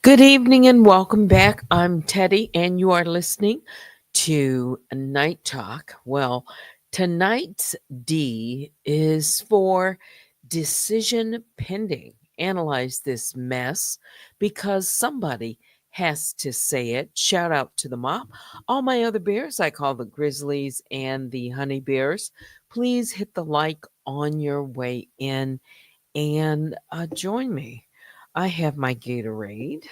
Good evening and welcome back. I'm Teddy, and you are listening to Night Talk. Well, tonight's D is for decision pending. Analyze this mess because somebody has to say it. Shout out to the mob. All my other bears, I call the grizzlies and the honey bears. Please hit the like on your way in and join me. I have my Gatorade.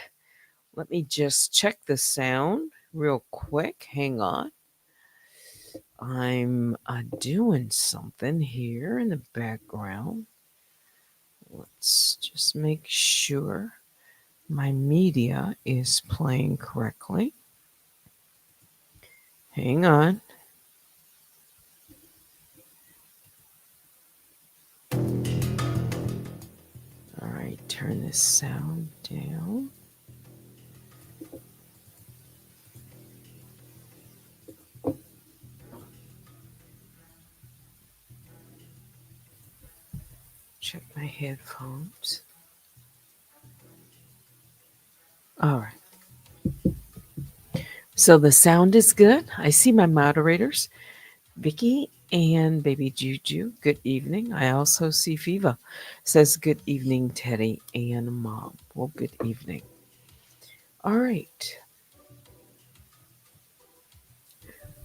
Let me just check the sound real quick. Hang on. I'm doing something here in the background. Let's just make sure my media is playing correctly. Hang on. All right, turn this sound down. Check my headphones. All right. So the sound is good. I see my moderators, Vicky and Baby Juju. Good evening. I also see Viva says good evening, Teddy and Mom. Well, good evening. All right.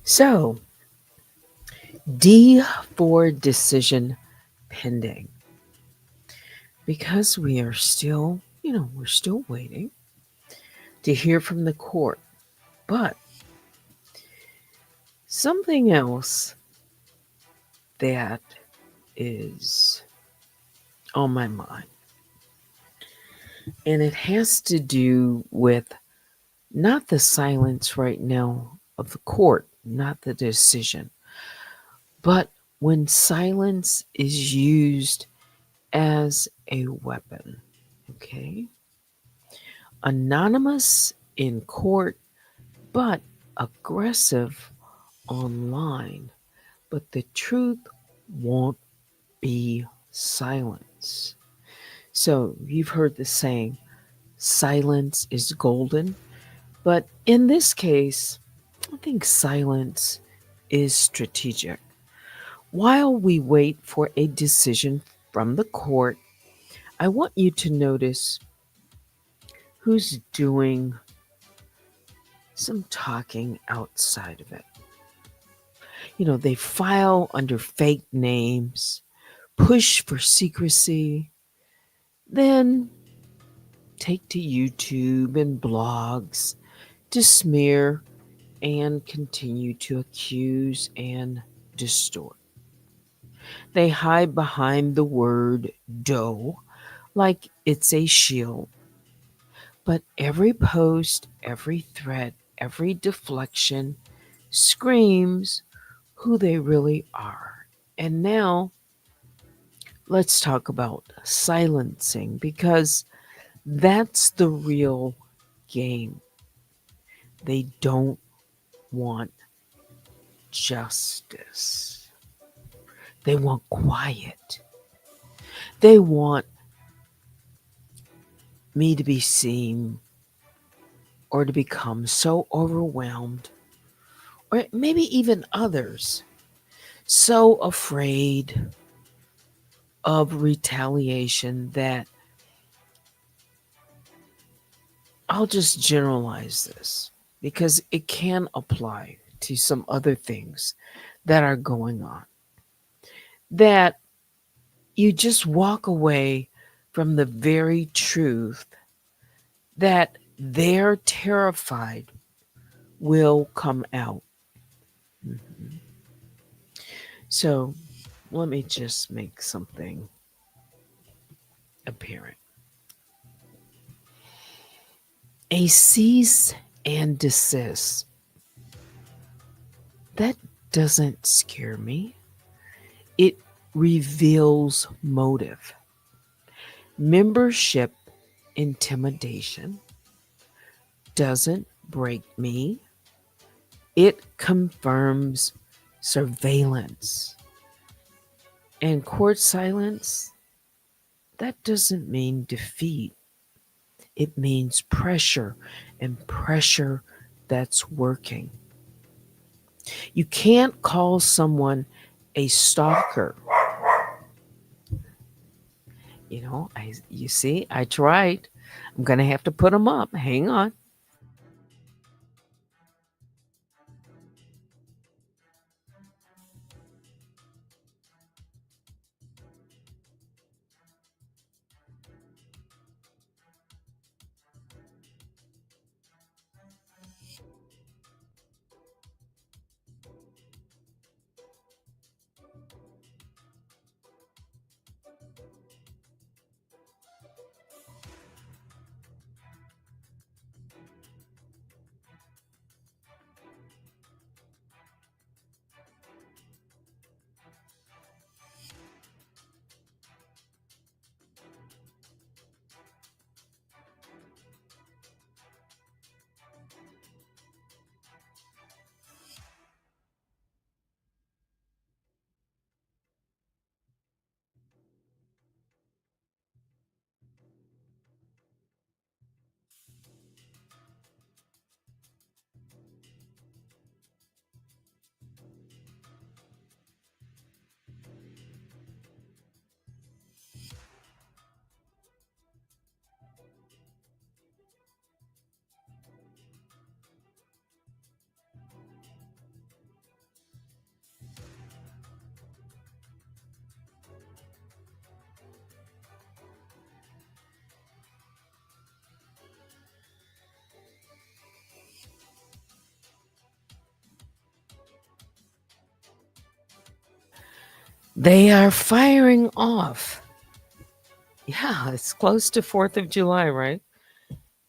So D for decision pending. Because we are still, we're still waiting to hear from the court. But something else that is on my mind, and it has to do with not the silence right now of the court, not the decision, but when silence is used as a weapon. Okay? Anonymous in court, but aggressive online. But the truth won't be silenced. So you've heard the saying, silence is golden. But in this case, I think silence is strategic. While we wait for a decision from the court, I want you to notice who's doing some talking outside of it. They file under fake names, push for secrecy, then take to YouTube and blogs to smear and continue to accuse and distort. They hide behind the word doe like it's a shield. But every post, every threat, every deflection screams who they really are. And now let's talk about silencing because that's the real game. They don't want justice. They want quiet. They want me to be seen or to become so overwhelmed, or maybe even others so afraid of retaliation that I'll just generalize this because it can apply to some other things that are going on. That you just walk away from the very truth that they're terrified will come out. Mhm. So let me just make something apparent. A cease and desist, that doesn't scare me. It reveals motive. Membership intimidation doesn't break me. It confirms surveillance. And court silence, that doesn't mean defeat. it means pressure, and pressure that's working. You can't call someone a stalker. You see, I tried. I'm going to have to put them up. Hang on. They are firing off. Yeah, it's close to 4th of July, right?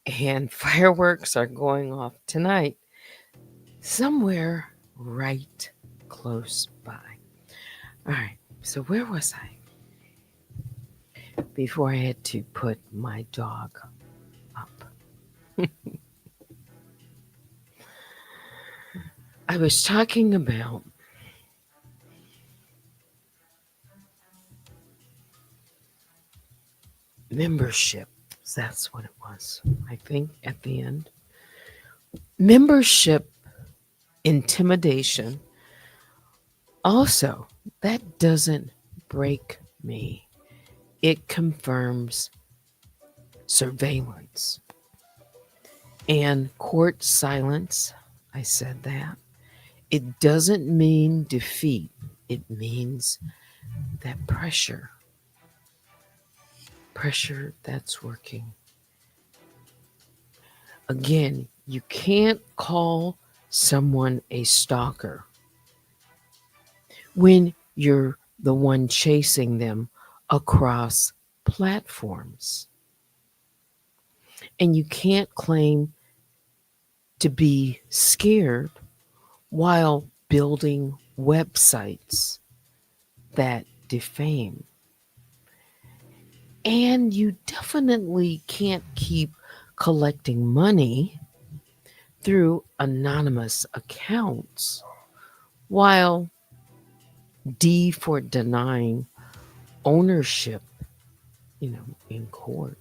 And fireworks are going off tonight somewhere right close by. All right, so where was I? Before I had to put my dog up. I was talking about membership. That's what it was, I think, at the end. Membership intimidation. Also, that doesn't break me. It confirms surveillance and court silence. I said that. It doesn't mean defeat. It means that pressure that's working. Again, you can't call someone a stalker when you're the one chasing them across platforms. And you can't claim to be scared while building websites that defame. And you definitely can't keep collecting money through anonymous accounts while D for denying ownership, in court.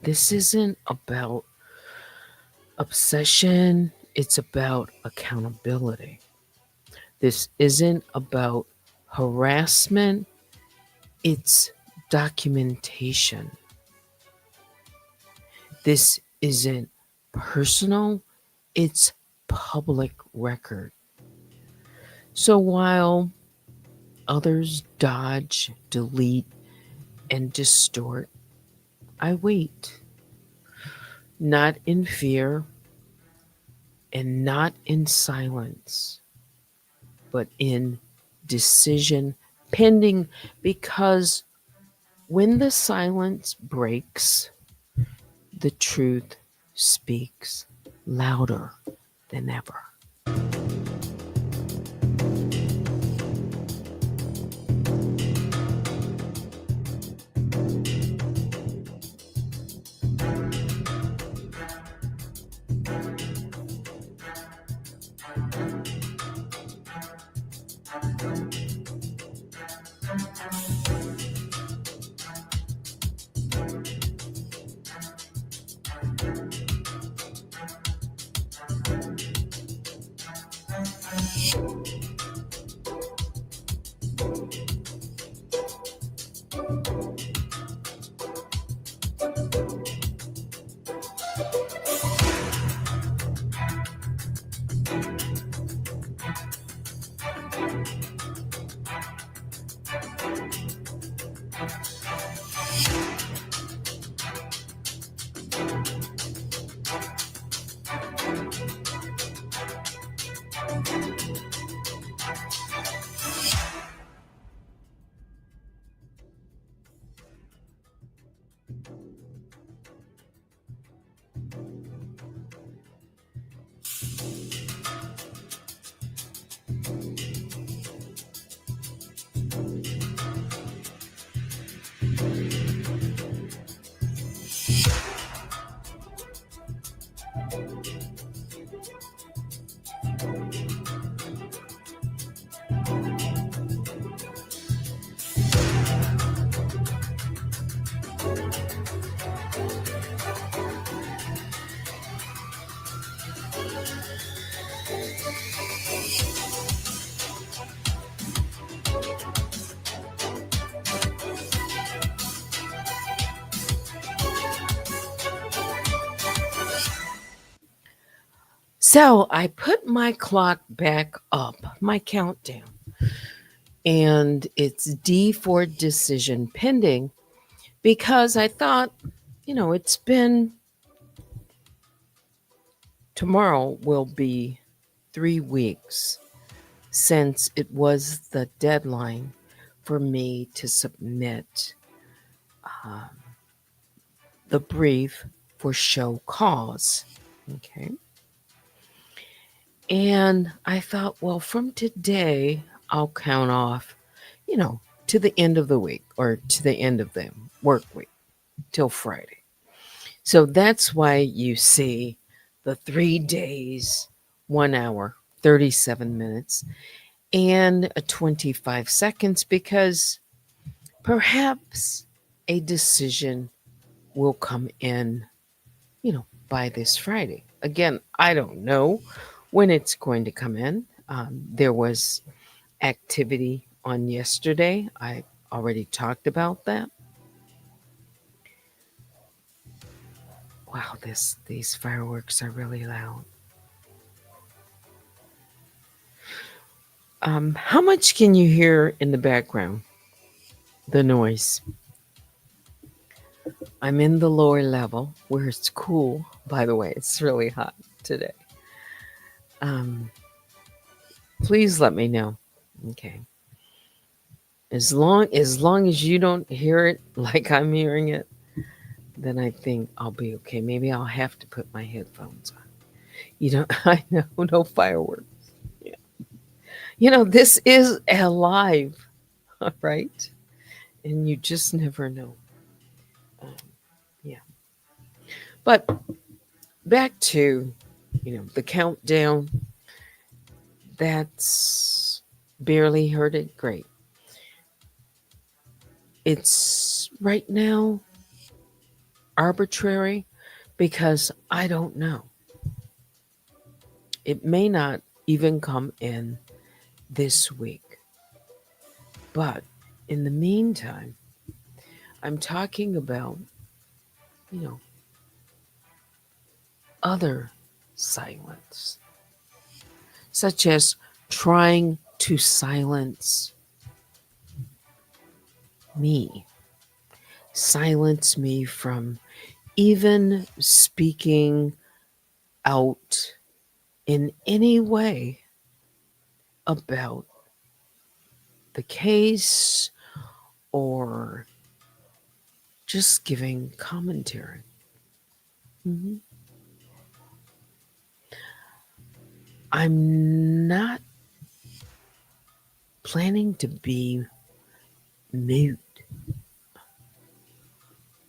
This isn't about obsession, it's about accountability. This isn't about harassment, it's documentation. This isn't personal, it's public record. So while others dodge, delete, and distort, I wait. Not in fear and not in silence, but in decision pending, because when the silence breaks, the truth speaks louder than ever. So I put my clock back up, my countdown, and it's D for decision pending because I thought, it's been, tomorrow will be 3 weeks since it was the deadline for me to submit um, the brief for show cause. Okay. And I thought, well, from today, I'll count off, to the end of the week or to the end of the work week till Friday. So that's why you see the 3 days, 1 hour, 37 minutes, and 25 seconds because perhaps a decision will come in, by this Friday. Again, I don't know when it's going to come in. There was activity on yesterday. I already talked about that. Wow, these fireworks are really loud. How much can you hear in the background? The noise. I'm in the lower level where it's cool. By the way, it's really hot today. Um, please let me know. Okay. As long as you don't hear it like I'm hearing it, then I think I'll be okay. Maybe I'll have to put my headphones on. I know, no fireworks. Yeah. This is alive, right? And you just never know. Um, yeah. But back to, the countdown. That's barely heard it. Great. It's right now arbitrary because I don't know. It may not even come in this week. But in the meantime, I'm talking about, you know, other silence, such as trying to silence me, silence me from even speaking out in any way about the case or just giving commentary. Mhm. I'm not planning to be mute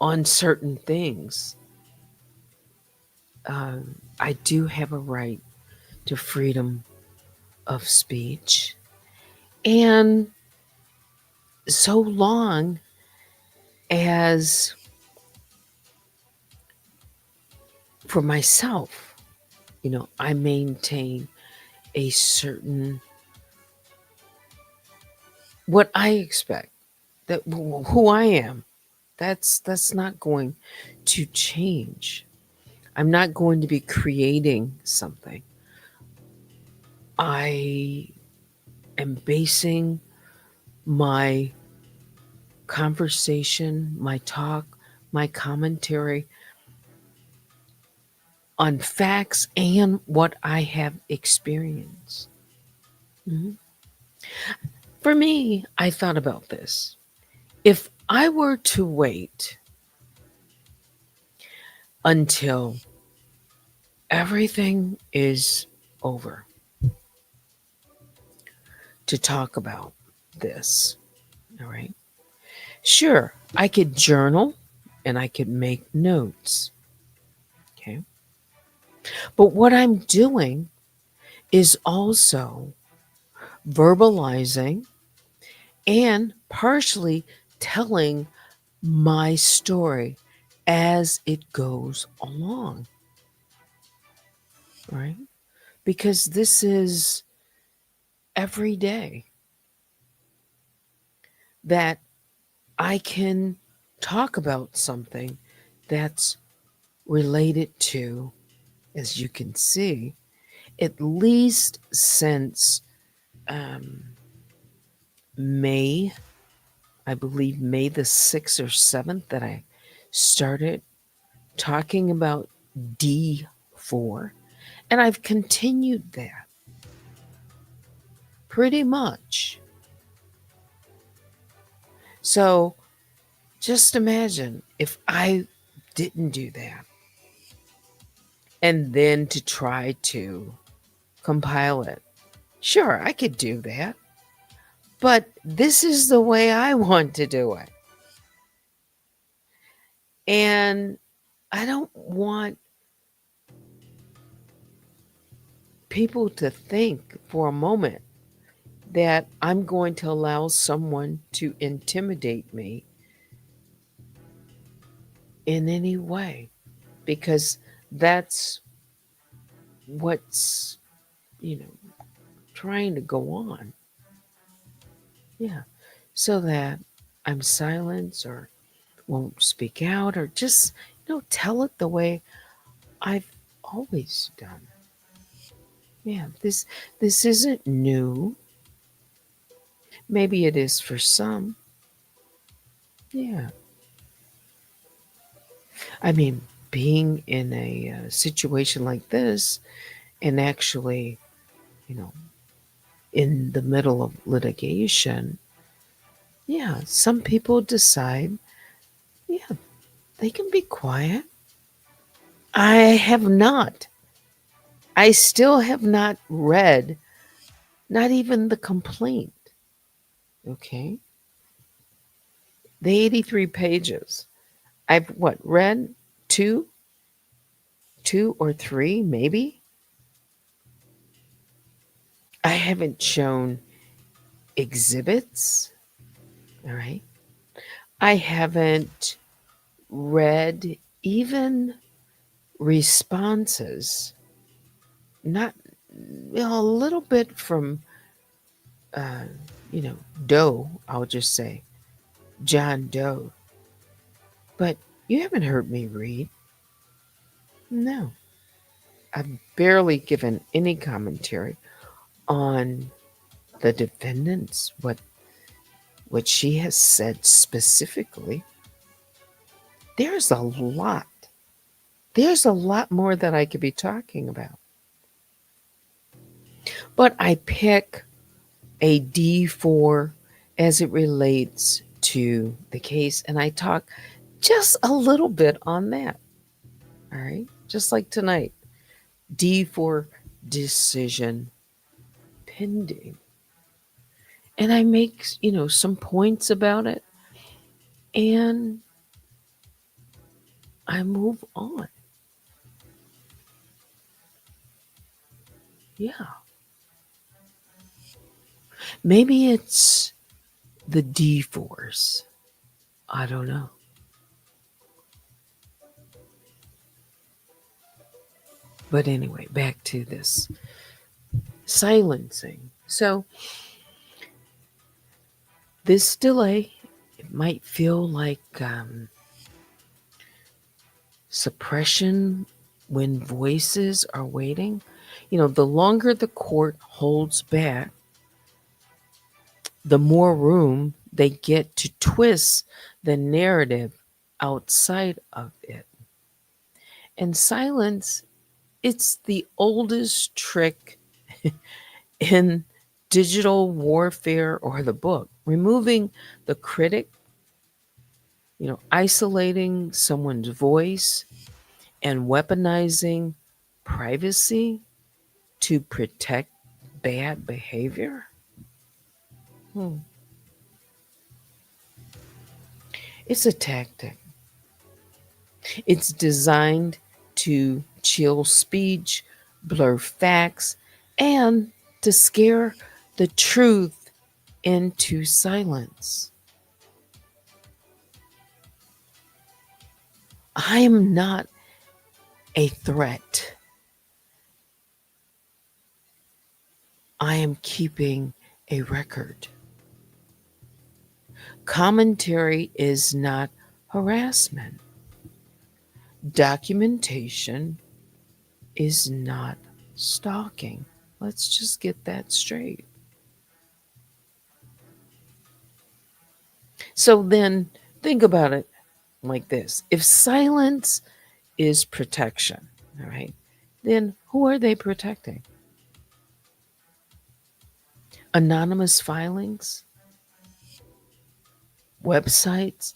on certain things. I do have a right to freedom of speech. And so long as for myself, I maintain a certain, what I expect, that who I am, that's not going to change. I'm not going to be creating something. I am basing my conversation, my talk, my commentary on facts and what I have experienced. Mhm. For me, I thought about this. If I were to wait until everything is over to talk about this, all right, sure, I could journal and I could make notes. Okay. But what I'm doing is also verbalizing and partially telling my story as it goes along, right? Because this is every day that I can talk about something that's related to, as you can see, at least since um, May, I believe May the 6th or 7th, that I started talking about D4. And I've continued that pretty much. So just imagine if I didn't do that and then to try to compile it. Sure, I could do that, but this is the way I want to do it. And I don't want people to think for a moment that I'm going to allow someone to intimidate me in any way, because that's what's, you know, trying to go on. Yeah. So that I'm silenced or won't speak out or just, tell it the way I've always done. Yeah, this isn't new. Maybe it is for some. Yeah. I mean, being in a situation like this and actually, you know, in the middle of litigation, yeah, some people decide, yeah, they can be quiet. I have not. I still have not read, not even the complaint. Okay. The 83 pages. I've read two, two or three, maybe. I haven't shown exhibits. All right. I haven't read even responses, not, a little bit from, uh, Doe, I'll just say, John Doe. But you haven't heard me read. No. I've barely given any commentary on the defendants, what she has said specifically. There's a lot. There's a lot more that I could be talking about. But I pick a D4 as it relates to the case, and I talk just a little bit on that. All right. Just like tonight, D for decision pending. And I make, some points about it and I move on. Yeah. Maybe it's the D force. I don't know. But anyway, back to this silencing. So, this delay, it might feel like suppression when voices are waiting. The longer the court holds back, the more room they get to twist the narrative outside of it. And silence, it's the oldest trick in digital warfare or the book. Removing the critic, isolating someone's voice and weaponizing privacy to protect bad behavior. Hmm. It's a tactic. It's designed to chill speech, blur facts, and to scare the truth into silence. I am not a threat. I am keeping a record. Commentary is not harassment. Documentation is not stalking. Let's just get that straight. So then think about it like this. If silence is protection, all right, then who are they protecting? Anonymous filings, websites,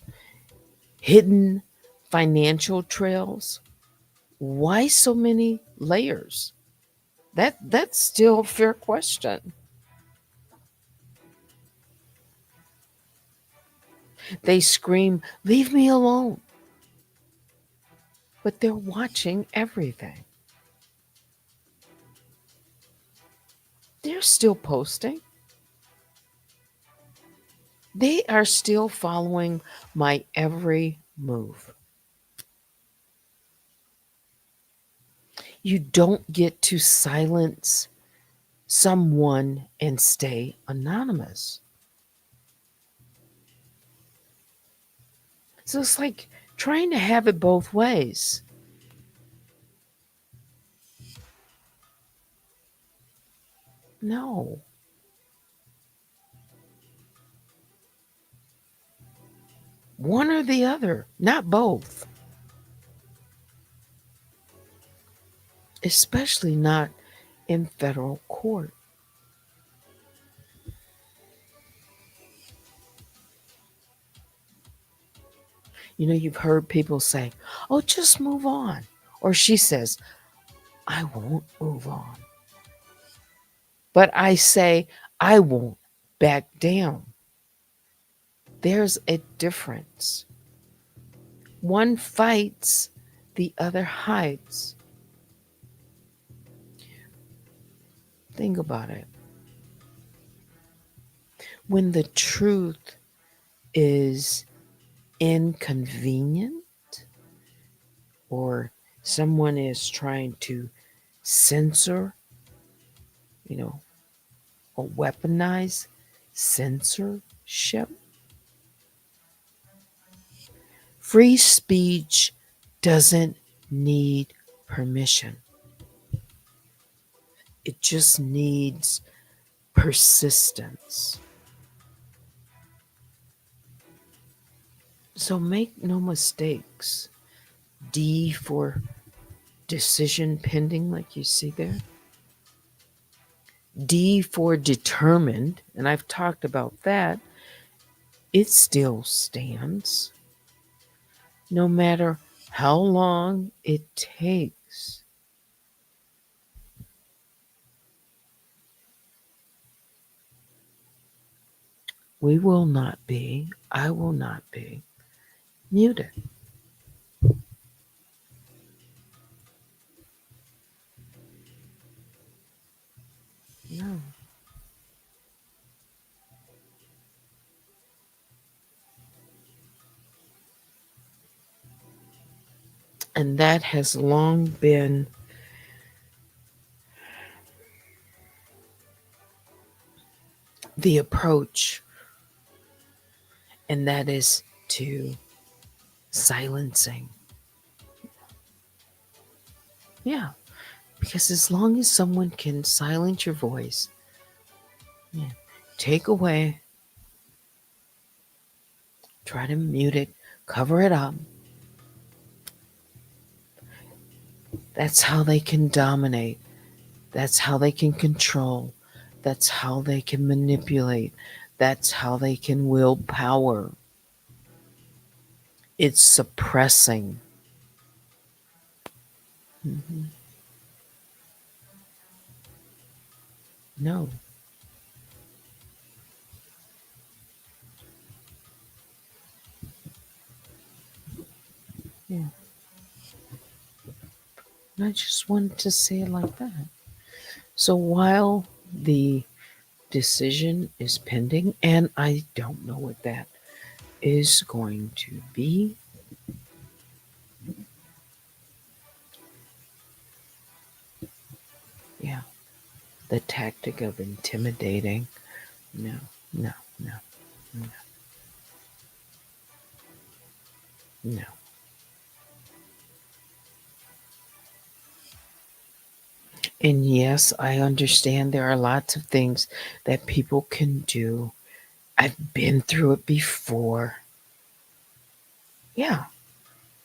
hidden financial trails. Why so many layers? That's still a fair question. They scream, "Leave me alone." But they're watching everything. They're still posting. They are still following my every move. You don't get to silence someone and stay anonymous. So it's like trying to have it both ways. No, one or the other, not both, especially not in federal court. You know, you've heard people say, "Oh, just move on." Or she says, "I won't move on." But I say, "I won't back down." There's a difference. One fights, the other hides. Think about it. When the truth is inconvenient or someone is trying to censor, you know, or weaponize censorship, free speech doesn't need permission. It just needs persistence. So make no mistakes. D for decision pending, like you see there. D for determined, and I've talked about that. It still stands no matter how long it takes. We will not be, I will not be muted. No. And that has long been the approach, and that is to silencing. Yeah, because as long as someone can silence your voice, yeah, take away, try to mute it, cover it up, that's how they can dominate. That's how they can control. That's how they can manipulate. That's how they can wield power. It's suppressing. Mhm. No. Yeah. And I just wanted to say it like that. So while the decision is pending, and I don't know what that is going to be, yeah, the tactic of intimidating. No, no, no, no, no. And yes, I understand there are lots of things that people can do. I've been through it before. Yeah.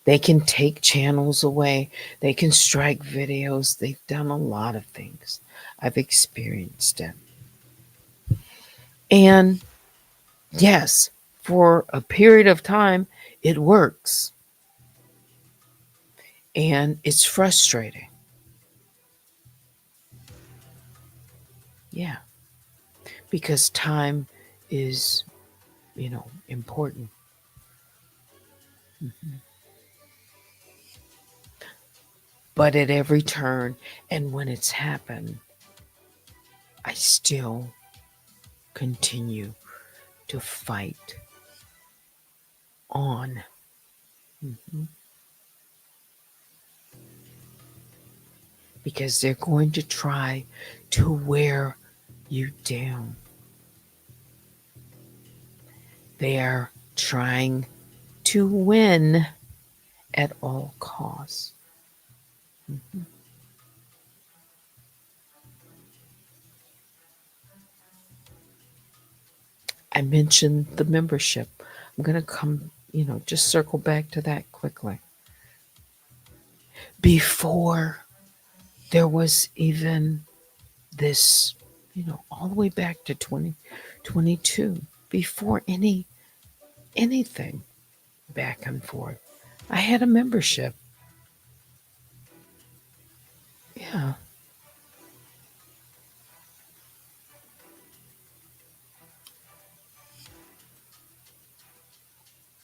They can take channels away. They can strike videos. They've done a lot of things. I've experienced it. And yes, for a period of time, it works. And it's frustrating. Yeah. Because time is, important. Mhm. But at every turn, and when it's happened, I still continue to fight on. Mhm. Because they're going to try to wear you down. They are trying to win at all costs. Mhm. I mentioned the membership. I'm going to come, just circle back to that quickly. Before there was even this, all the way back to 2022, before anything back and forth, I had a membership. Yeah.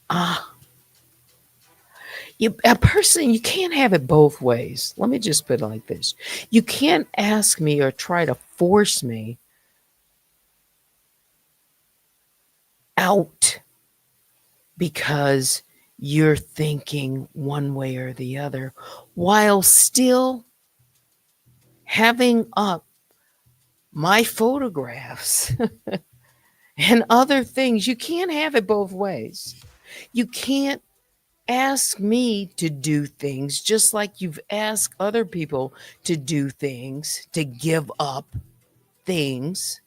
Ah, a person, you can't have it both ways. Let me just put it like this. You can't ask me or try to force me out because you're thinking one way or the other while still having up my photographs and other things. You can't have it both ways. You can't ask me to do things just like you've asked other people to do things, to give up things,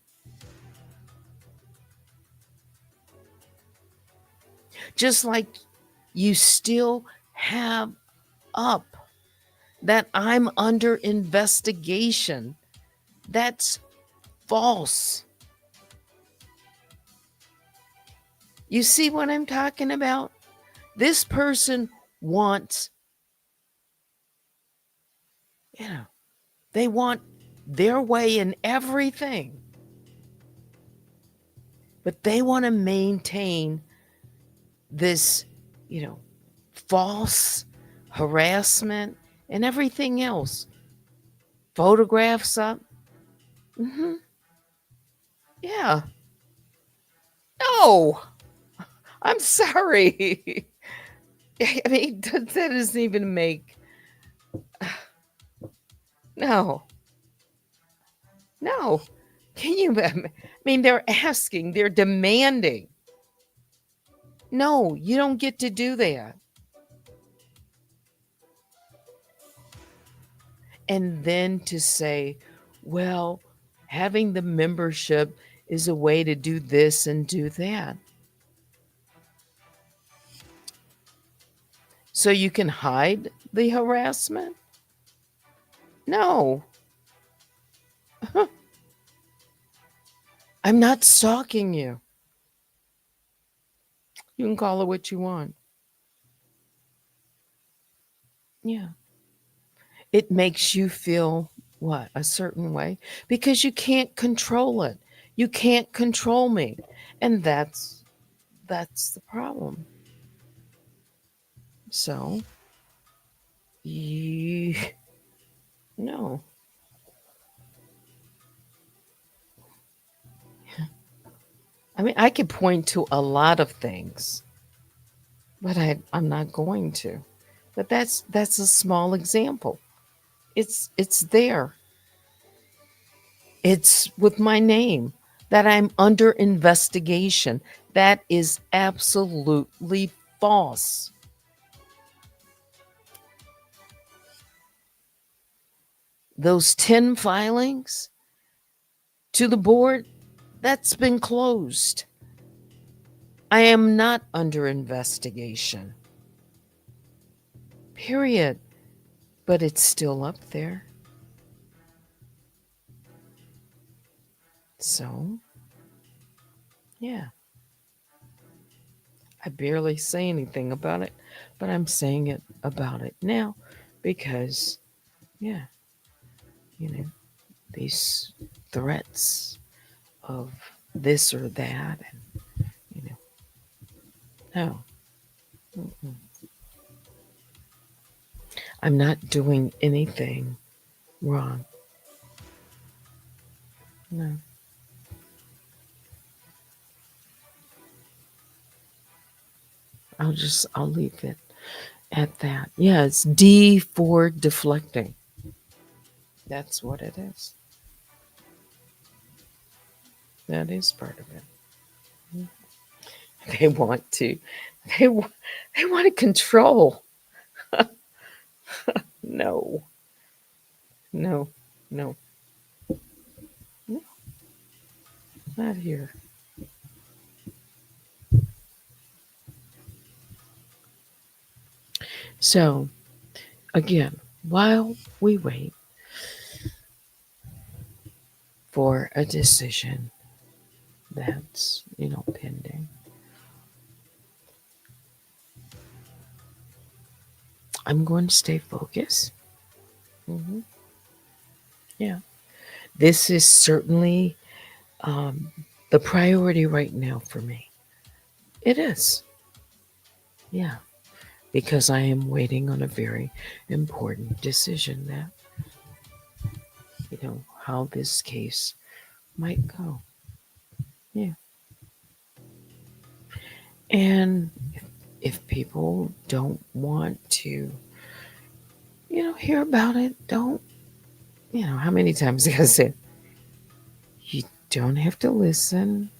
just like you still have up that I'm under investigation. That's false. You see what I'm talking about? This person wants, you know, they want their way in everything, but they want to maintain this, you know, false harassment and everything else. Photographs up. Hmm. Yeah. No, I'm sorry. I mean, that doesn't even make. No, no. Can you? I mean, they're asking, they're demanding. No, you don't get to do that. And then to say, well, having the membership is a way to do this and do that. So you can hide the harassment? No, I'm not stalking you. You can call it what you want. Yeah. It makes you feel what? A certain way because you can't control it. You can't control me. And that's the problem. So, you no. I mean, I could point to a lot of things, but I'm not going to. But that's a small example. It's there. It's with my name that I'm under investigation. That is absolutely false. those 10 filings to the board, that's been closed. I am not under investigation. Period. But it's still up there. So, yeah. I barely say anything about it, but I'm saying it about it now because, yeah, these threats of this or that, and, no. Mm-mm. I'm not doing anything wrong. No. I'll leave it at that. Yeah, it's D for deflecting. That's what it is. That is part of it. They want to, they, they want to control. No, no, no, no, not here. So, again, while we wait for a decision that's, pending, I'm going to stay focused. Hmm. Yeah. This is certainly um, the priority right now for me. It is. Yeah. Because I am waiting on a very important decision that, how this case might go. Yeah. And if people don't want to, hear about it, don't, how many times I said, you don't have to listen.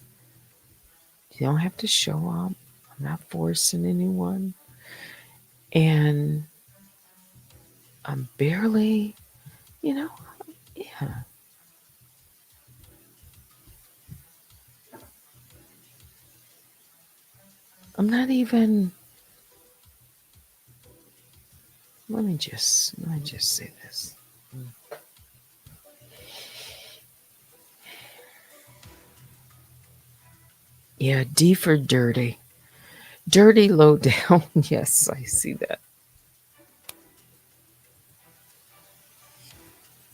You don't have to show up. I'm not forcing anyone. And I'm barely, yeah. I'm not even, let me just say this. Yeah, D for dirty. Dirty low down. Yes, I see that.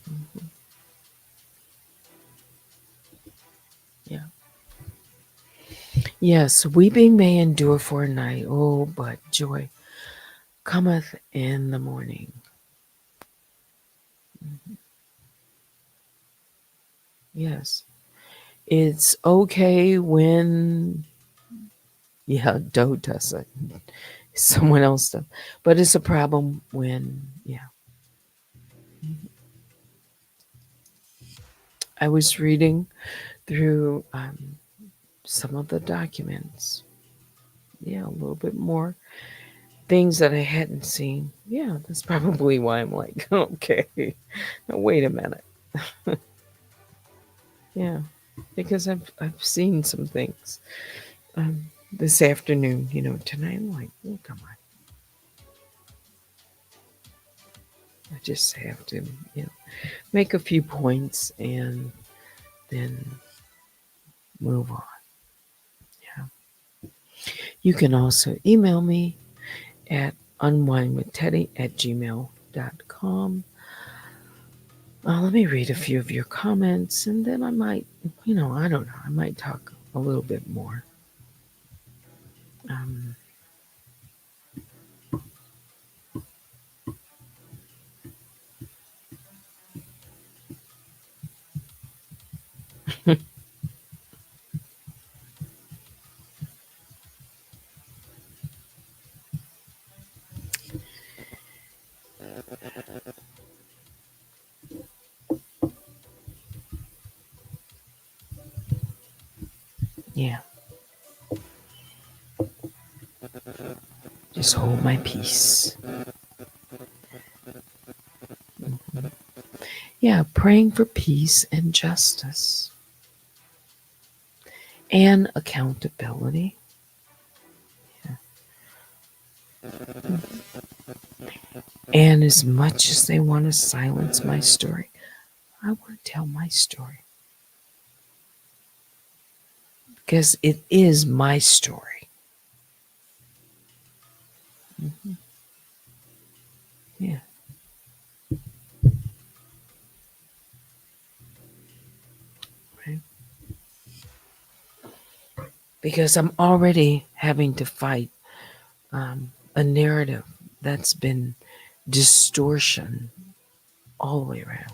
Mhm. Yeah. Yes, weeping may endure for a night. Oh, but joy cometh in the morning. Mhm. Yes. It's okay when, yeah, Doe does it. Someone else does. But it's a problem when, yeah. Mhm. I was reading through some of the documents. Yeah, a little bit more things that I hadn't seen. Yeah, that's probably why I'm like, okay, now wait a minute. Yeah, because I've seen some things this afternoon. Tonight I'm like, oh come on, I just have to, make a few points and then move on. Yeah, you can also email me at unwinewithteddy@gmail.com. Let me read a few of your comments and then I might, I don't know, I might talk a little bit more. Um, yeah, just hold my peace. Mhm. praying for peace and justice and accountability. And as much as they want to silence my story, I want to tell my story. Because it is my story. Mm-hmm. Yeah. Right. Because I'm already having to fight a narrative that's been distortion all the way around.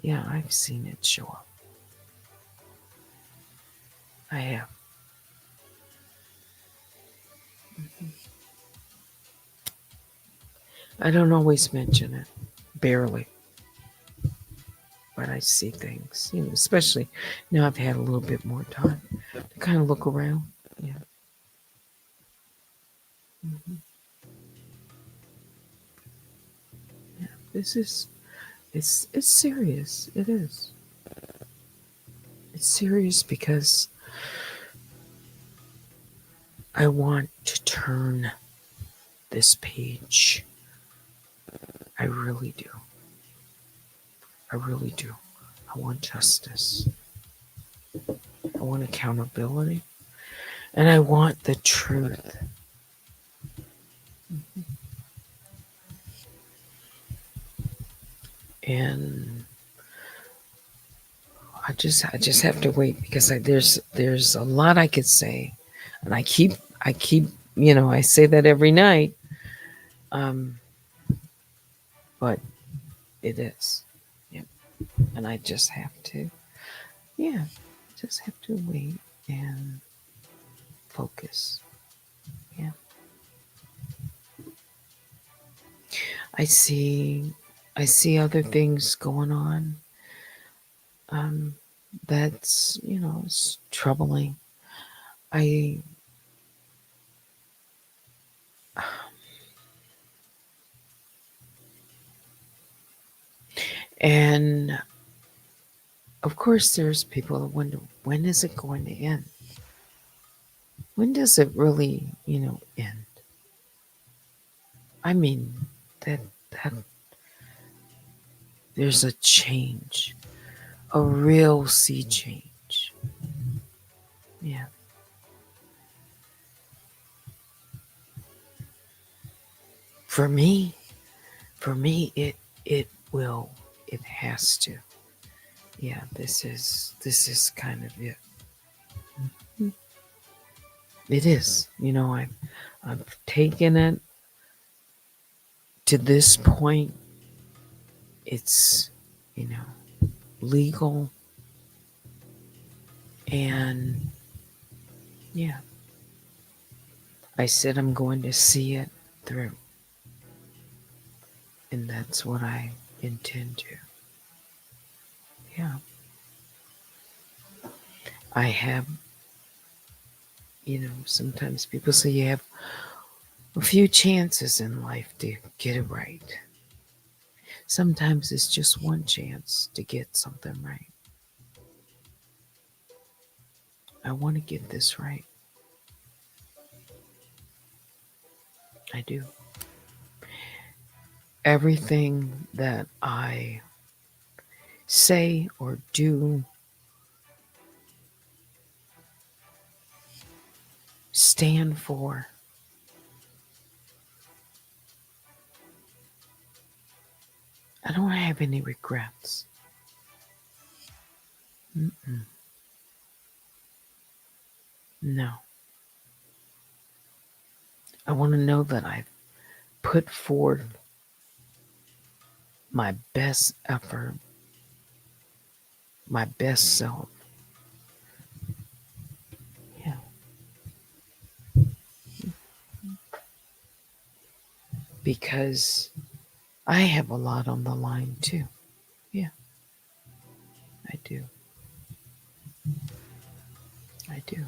Yeah, I've seen it show up. I have. Mm-hmm. I don't always mention it, barely, but I see things, especially now I've had a little bit more time to kind of look around. Yeah. Mm-hmm. Yeah. It's serious. It is. It's serious because I want to turn this page. I really do. I really do. I want justice. I want accountability. And I want the truth. And I just have to wait because there's a lot I could say. And I keep I say that every night. Um, but it is. Yep. And I just have to just have to wait and focus. Yeah. I see other things going on. Um, that's it's troubling. I and of course there's people that wonder, when is it going to end? When does it really, end? I mean that there's a change, a real sea change. Yeah. For me, it will, it has to. Yeah, this is kind of it. Mhm. It is. I've taken it to this point. It's, legal, and yeah, I said I'm going to see it through, and that's what I intend to. Yeah. I have, sometimes people say you have a few chances in life to get it right. Sometimes it's just one chance to get something right. I want to get this right. I do. Everything that I say or do, stand for, I don't have any regrets. Mm-mm. No. I want to know that I've put forth my best effort, my best self. Yeah. Because I have a lot on the line too. Yeah, I do. I do.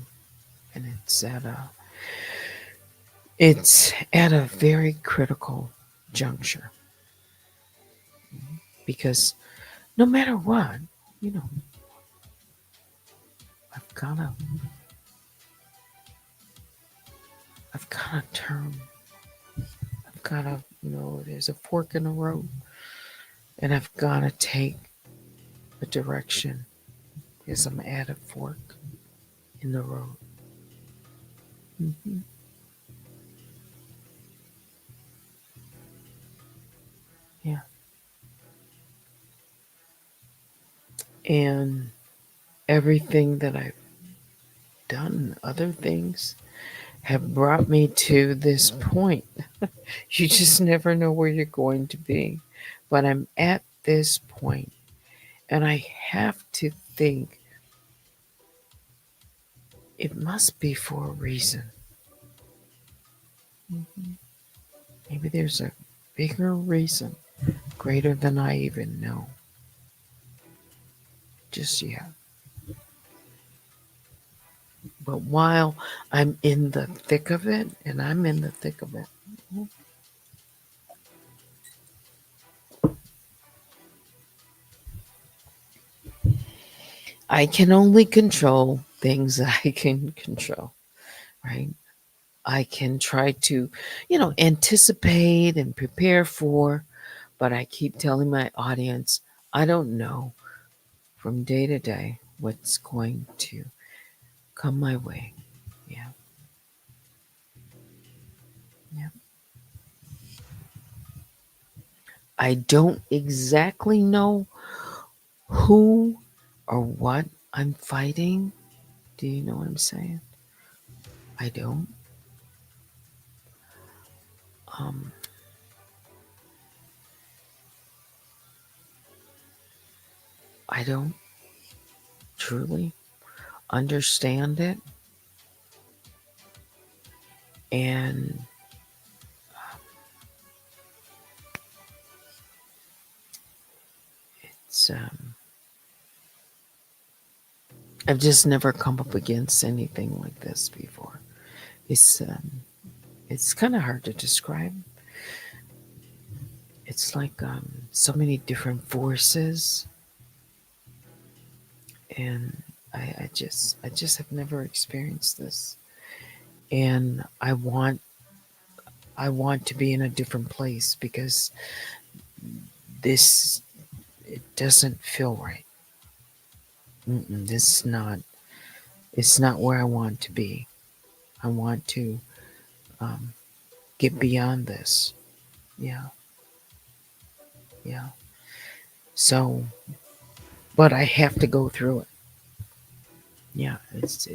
And it's at a very critical juncture. because no matter what, you know, I've gotta, I've gotta turn. I've gotta, there's a fork in the road, and I've gotta take a direction because I'm at a fork in the road. Hmm. Yeah, and everything that I've done, other things, have brought me to this point. You just never know where you're going to be, but I'm at this point, and I have to think it must be for a reason. Mhm. Maybe there's a bigger reason, greater than I even know just yet. But while I'm in the thick of it, and I'm in the thick of it, I can only control things that I can control, right? I can try to, anticipate and prepare for, but I keep telling my audience, I don't know from day to day what's going to come my way. Yeah. Yeah. I don't exactly know who or what I'm fighting. Do you know what I'm saying? I don't. Um, I don't truly understand it, and it's I've just never come up against anything like this before. It's um, it's kind of hard to describe. It's like so many different forces, and I just have never experienced this, and I want to be in a different place because this it doesn't feel right. This is not. It's not where I want to be. I want to um, get beyond this. Yeah, yeah. So, but I have to go through it. Yeah, it's.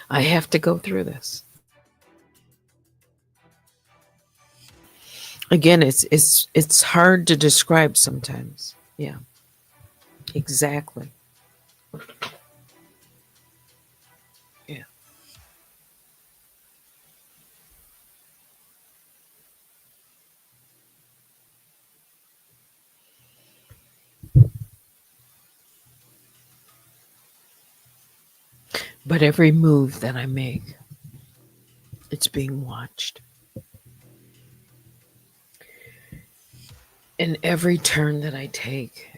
I have to go through this. Again, it's hard to describe sometimes. Yeah, exactly. Yeah, but every move that I make, it's being watched, and every turn that I take,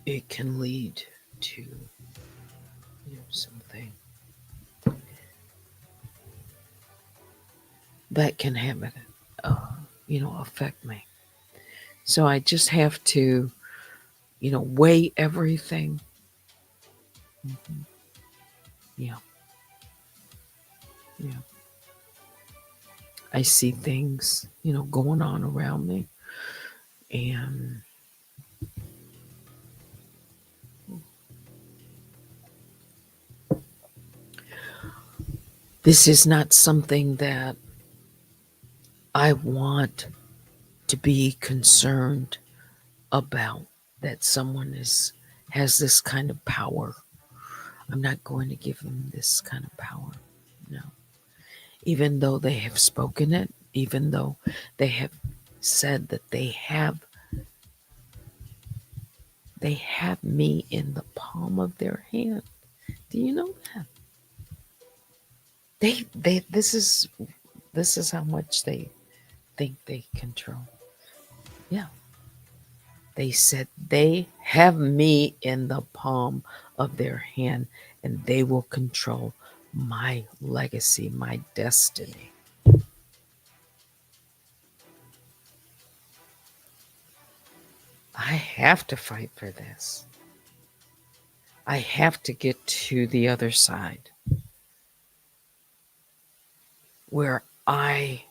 it can lead to something that can have it, affect me. So I just have to, weigh everything. Mhm. Yeah, yeah. I see things, going on around me, and this is not something that I want to be concerned about. That someone has this kind of power. I'm not going to give them this kind of power. No. Even though they have spoken it, even though they have said that they have me in the palm of their hand. Do you know that? This is how much they think they control. Yeah. They said they have me in the palm of their hand and they will control my legacy, my destiny. I have to fight for this. I have to get to the other side where I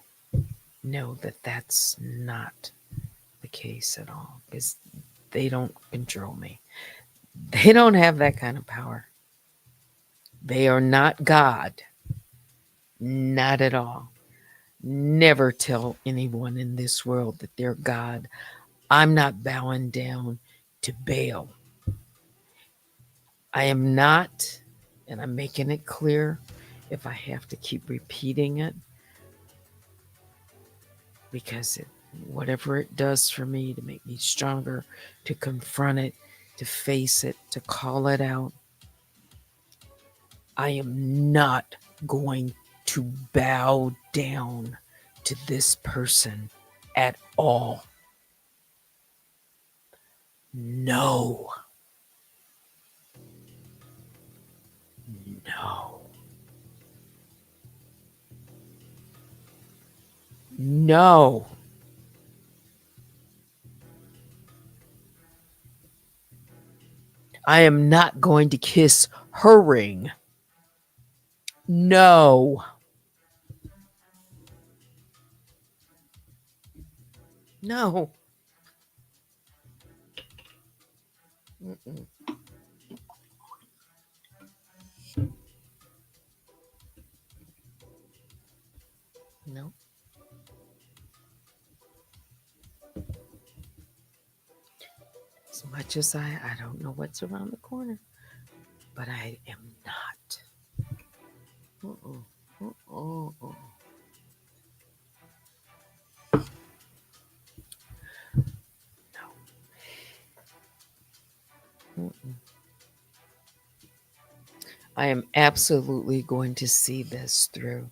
know that that's not the case at all, because they don't control me. They don't have that kind of power. They are not God. Not at all. Never tell anyone in this world that they're God. I'm not bowing down to Baal. I am not, and I'm making it clear if I have to keep repeating it, because whatever it does for me to make me stronger, to confront it, to face it, to call it out, I am not going to bow down to this person at all. No. No. No. I am not going to kiss her ring. No. No. Mm-mm. No. As much as I don't know what's around the corner, but I am not. Uh-uh. Uh-uh. No. Mm-mm. I am absolutely going to see this through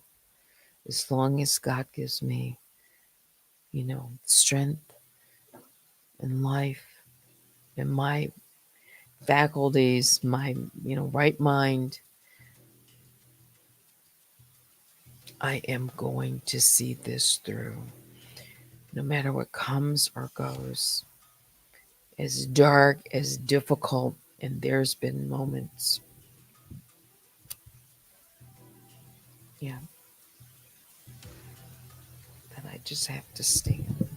as long as God gives me, strength and life and my faculties, my, right mind. I am going to see this through no matter what comes or goes. As dark, as difficult, and there's been moments. Yeah. That I just have to stand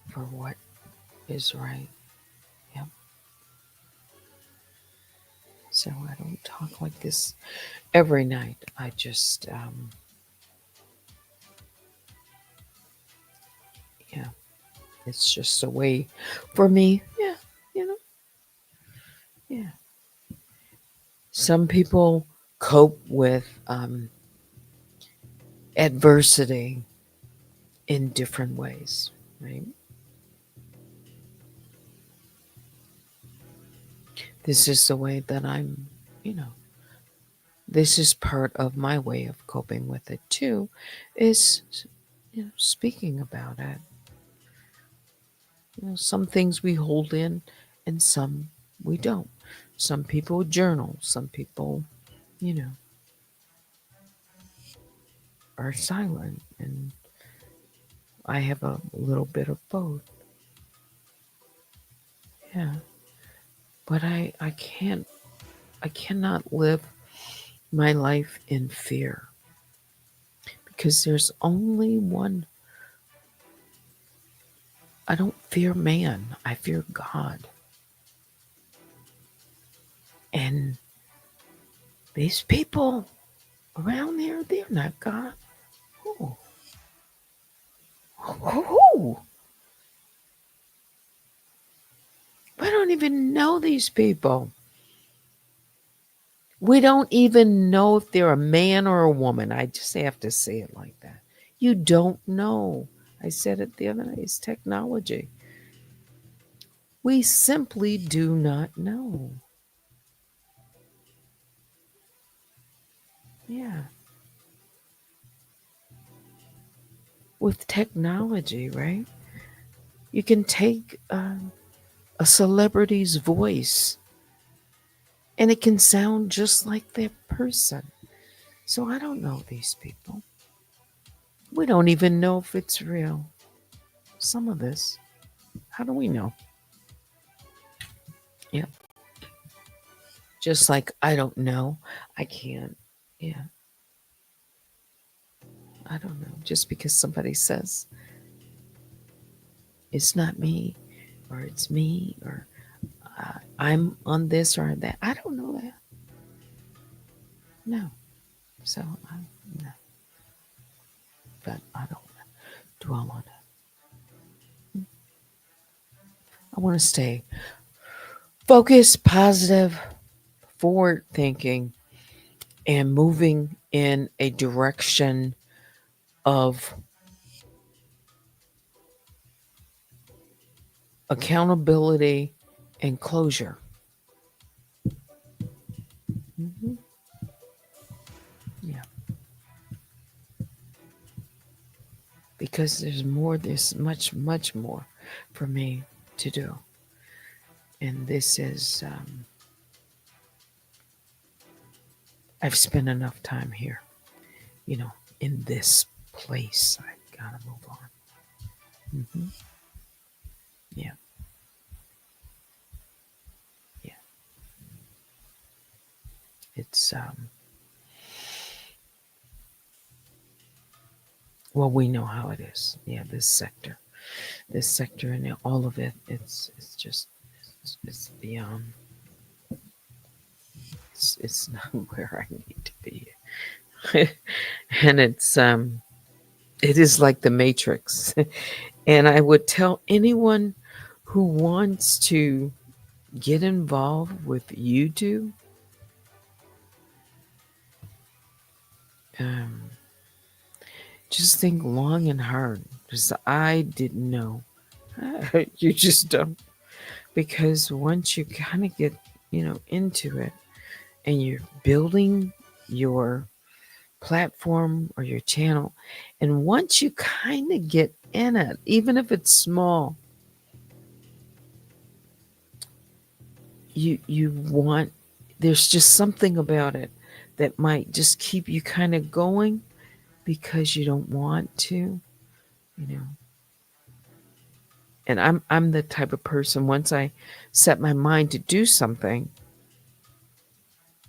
for what is right. Yep. So I don't talk like this every night. I just, yeah, it's just a way for me. Yeah, you know, yeah. Some people cope with adversity in different ways, right? This is the way that you know, this is part of my way of coping with it too, is, speaking about it. Some things we hold in and some we don't. Some people journal, some people, you know, are silent, and I have a little bit of both. Yeah. But I cannot live my life in fear, because there's only one. I don't fear man, I fear God. And these people around here, they're not God. Who? Who? We don't even know these people. We don't even know if they're a man or a woman. I just have to say it like that. You don't know. I said it the other night. It's technology. We simply do not know. Yeah. with technology, right? You can take a celebrity's voice and it can sound just like that person. So I don't know these people. We don't even know if it's real. Some of this. How do we know? Yeah. Just like I don't know. I can't. Yeah. I don't know. Just because somebody says it's not me or it's me or I'm on this or that. I don't know that. No. So, no. But I don't dwell on it. I want to stay focused, positive, forward thinking, and moving in a direction of accountability and closure. Hmm. Yeah. Because there's much, much more for me to do. And this is, I've spent enough time here, in this place. I gotta move on. Hmm. Yeah. Yeah. It's, well, we know how it is. Yeah, this sector and all of it, it's just, it's beyond, it's not where I need to be. And it is like the Matrix. And I would tell anyone who wants to get involved with YouTube, um, just think long and hard. Because I didn't know. You just don't. Because once you kind of get, into it and you're building your platform or your channel, and once you kind of get in it, even if it's small, you want, there's just something about it that might just keep you kind of going because you don't want to, you know. And I'm the type of person, once I set my mind to do something,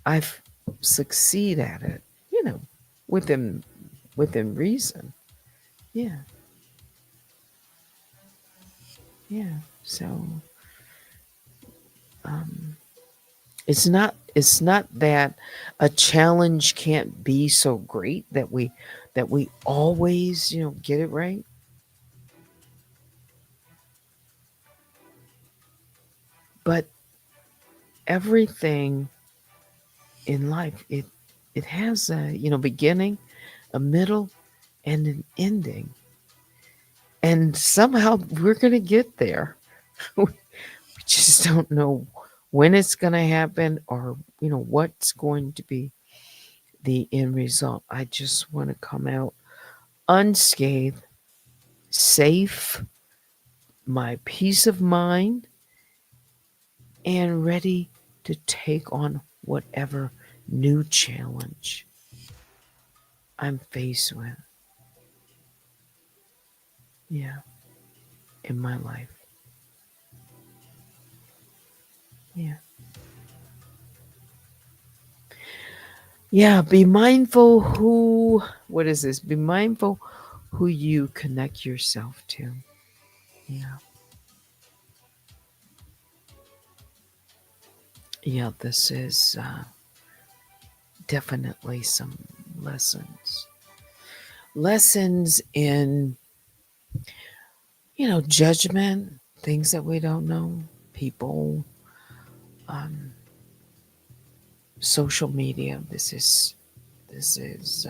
I've succeed at it, within within reason. Yeah. Yeah. So um it's not that a challenge can't be so great that we always, get it right. But everything in life, it has a, beginning, a middle, and an ending. And somehow we're going to get there. We just don't know when it's going to happen or, what's going to be the end result. I just want to come out unscathed, safe, my peace of mind, and ready to take on whatever new challenge I'm faced with. Yeah, in my life. Yeah. Yeah, be mindful what is this? Be mindful who you connect yourself to. Yeah. Yeah, this is definitely some lessons. Lessons in, judgment, things that we don't know, people, um, social media. This is, this is,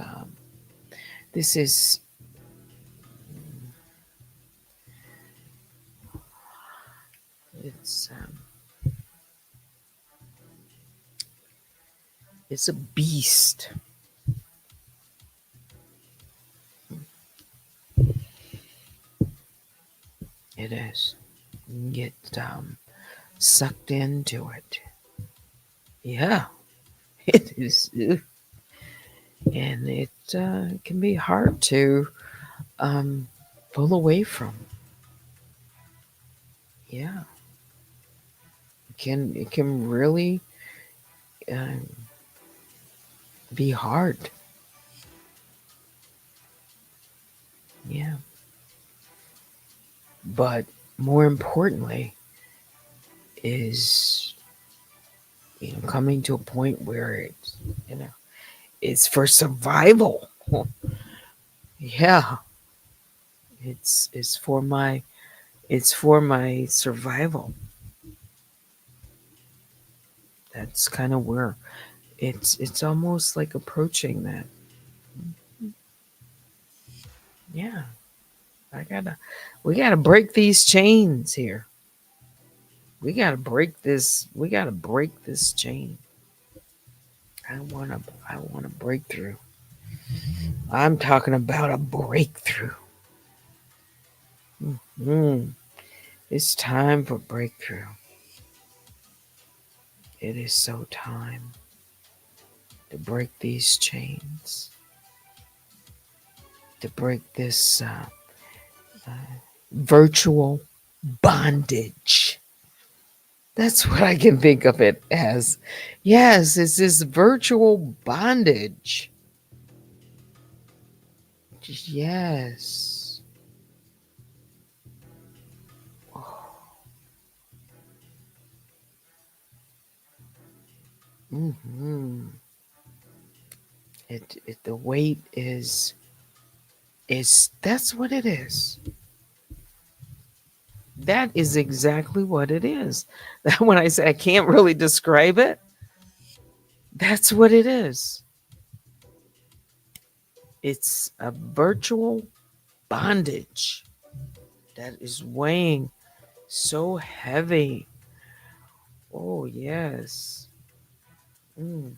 it's, it's a beast. It is. You get sucked into it. Yeah, it is. And it can be hard to um, pull away from. Yeah, it can really uh, be hard. Yeah, but more importantly is coming to a point where you know it's for survival. Yeah, it's for my survival. That's kind of where it's almost like approaching that. Yeah, we gotta break these chains here. We gotta break this chain. I want a breakthrough. I'm talking about a breakthrough. Mm, it's time for breakthrough. It is so time to break these chains, to break this uh, virtual bondage. That's what I can think of it as. Yes, it's this virtual bondage. Yes. hmm the weight is that's what it is. That is exactly what it is. That when I say I can't really describe it, that's what it is. It's a virtual bondage that is weighing so heavy. Oh, yes. Mm,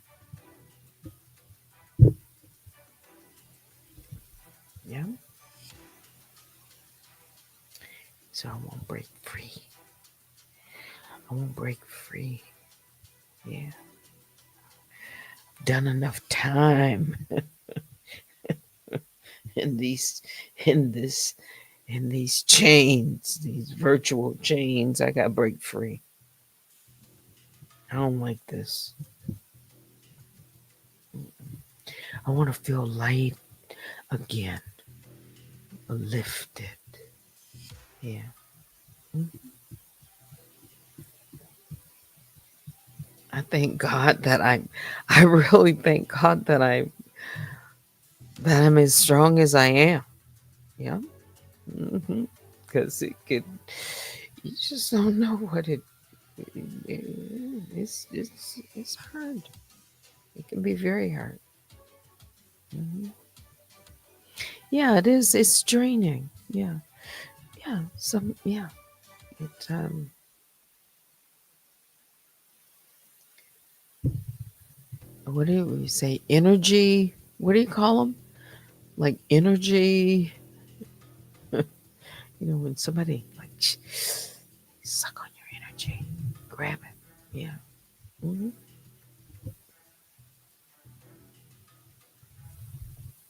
yeah. So I won't break free. I won't break free. Yeah. Done enough time in these in this in these chains, these virtual chains. I gotta break free. I don't like this. I want to feel light again, lifted. Yeah. I thank God that I really thank God that I'm as strong as I am. Yeah. Because it could, you just don't know what it's hard. It can be very hard. hmm Yeah, it is. It's draining. Yeah. Yeah. Yeah. It, what do we say? Energy. What do you call them? Like energy. When somebody like suck on your energy, grab it. Yeah. hmm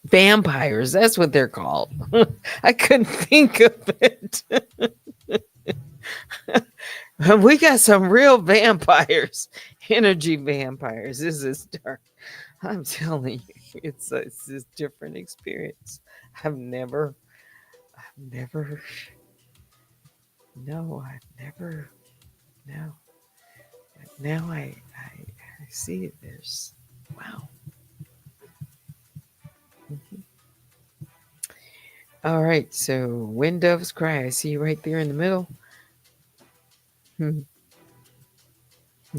Vampires. That's what they're called. I couldn't think of it. We got some real vampires, energy vampires. This is dark. I'm telling you, it's this different experience. I've never, no, I've never, no. Now I see it. There's, wow. Mhm. All right, so when doves cry, I see you right there in the middle. Hmm,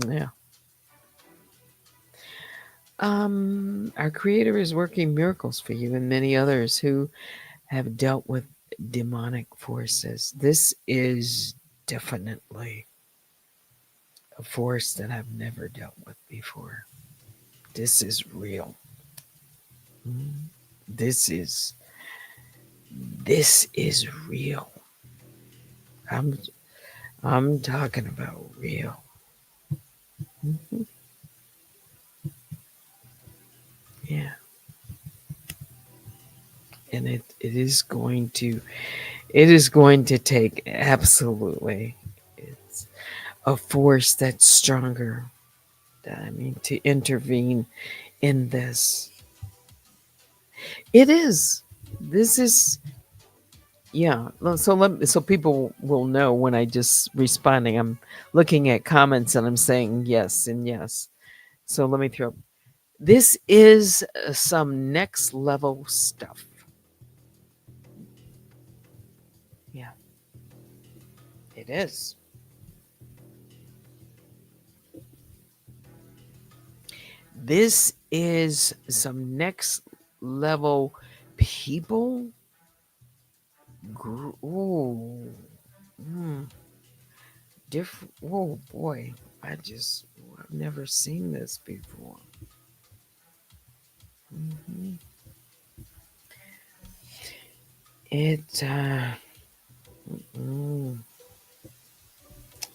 yeah. Our Creator is working miracles for you and many others who have dealt with demonic forces. This is definitely a force that I've never dealt with before. This is real. Mhm. This is this is real. I'm I'm talking about real. Mhm. Yeah. And it is going to take absolutely, it's a force that's stronger, to intervene in this. It is. This is, yeah. So people will know when I just responding. I'm looking at comments and I'm saying yes and yes. So let me throw. This is some next level stuff. Yeah, it is. This is some next level people. Ooh, mm, different. Oh boy, I've never seen this before. Mhm. It mm,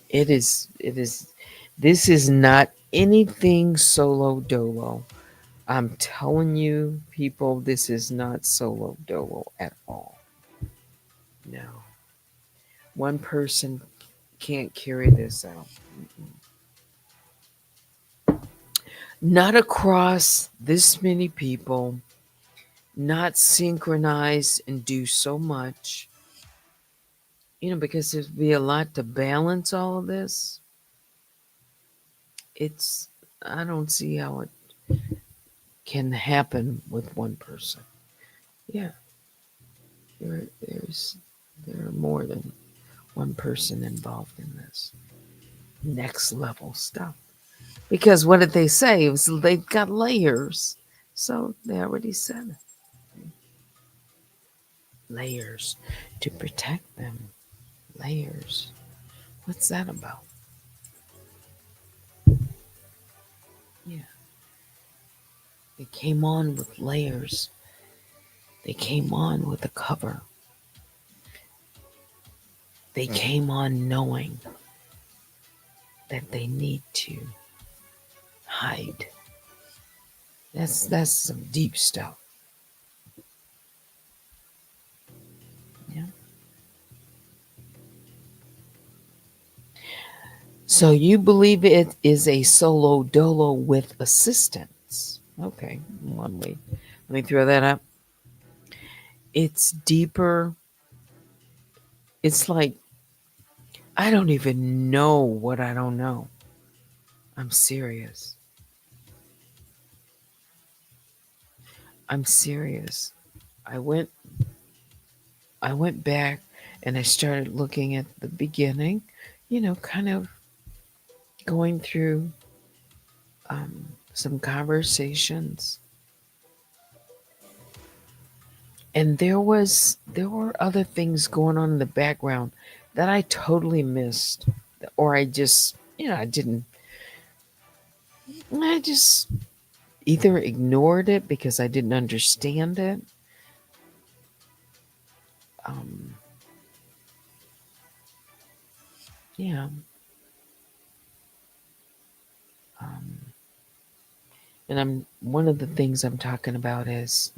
it is. It is. This is not anything solo dolo. I'm telling you, people, this is not solo dolo at all. No, one person can't carry this out. Not across this many people, not synchronize and do so much, because there'd be a lot to balance all of this. It's, I don't see how it can happen with one person. Yeah, there are more than one person involved in this next level stuff. Because what did they say? It was they've got layers. So they already said it. Layers to protect them. Layers. What's that about? Yeah. They came on with layers. They came on with a cover. They came on knowing that they need to hide. That's some deep stuff. Yeah. So you believe it is a solo dolo with assistance. Okay. Let me throw that up. It's deeper. It's like I don't even know what I don't know. I'm serious. I'm serious. I went I went back and I started looking at the beginning, kind of going through some conversations. And there were other things going on in the background that I totally missed, or I just either ignored it because I didn't understand it. Um, yeah. Um, and one of the things I'm talking about is,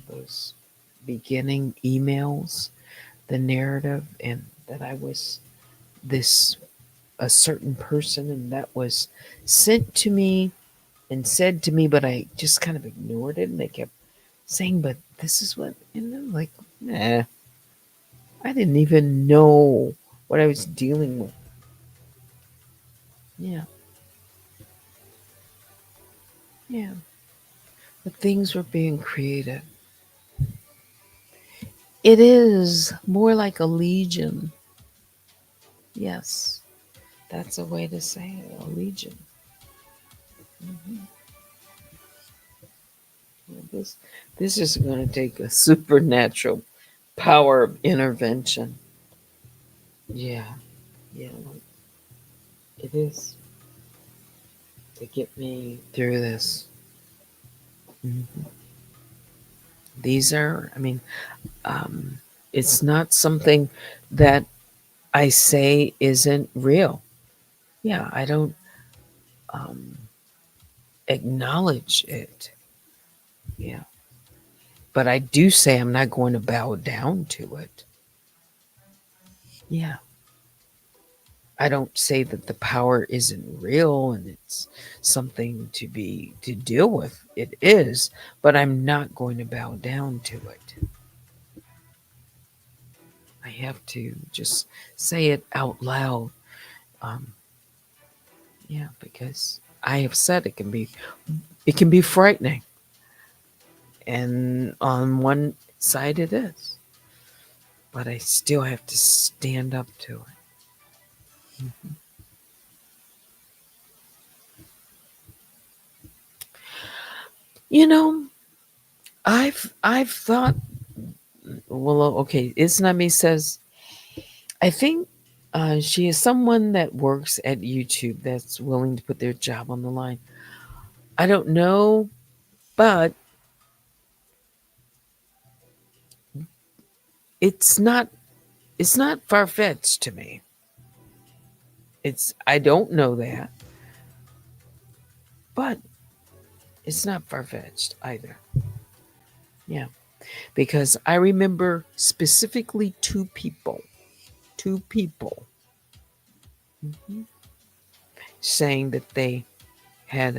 those beginning emails, the narrative, and that I was this a certain person, and that was sent to me and said to me, but I just kind of ignored it, and they kept saying, "But this is what," and I'm like, "Nah, I didn't even know what I was dealing with." Yeah, yeah, but things were being created. It is more like a legion. Yes, that's a way to say it, a legion. Mhm. Yeah, this is going to take a supernatural power of intervention. Yeah, yeah, it is to get me through this. Mhm. These are, um, It's not something that I say isn't real. Yeah, I don't um, acknowledge it. Yeah. But I do say I'm not going to bow down to it. Yeah. I don't say that the power isn't real and it's something to deal with. It is, but I'm not going to bow down to it. I have to just say it out loud. Um, yeah, because I have said it can be frightening, and on one side it is, but I still have to stand up to it. Mhm. You know, I've thought. Well, okay, Isnami says I think she is someone that works at YouTube that's willing to put their job on the line. I don't know, but it's not it's not far fetched to me. It's I don't know that, but it's not far fetched either. Yeah, because I remember specifically two people mhm, saying that they had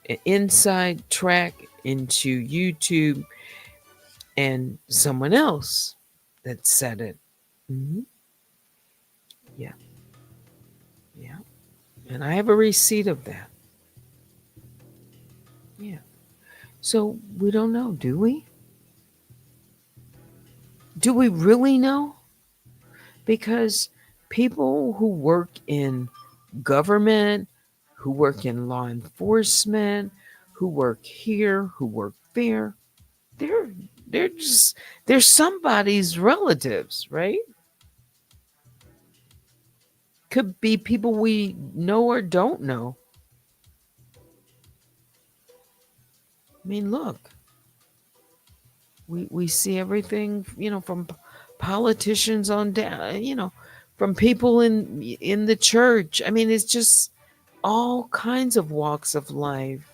an inside track into YouTube, and someone else that said it. Hmm. Yeah, yeah. And I have a receipt of that. Yeah. So we don't know, do we? Do we really know? Because people who work in government, who work in law enforcement, who work here, who work there, they're they're just they're somebody's relatives, right? Could be people we know or don't know. I mean, look, we see everything, from politicians on down, from people in the church. I mean, it's just all kinds of walks of life.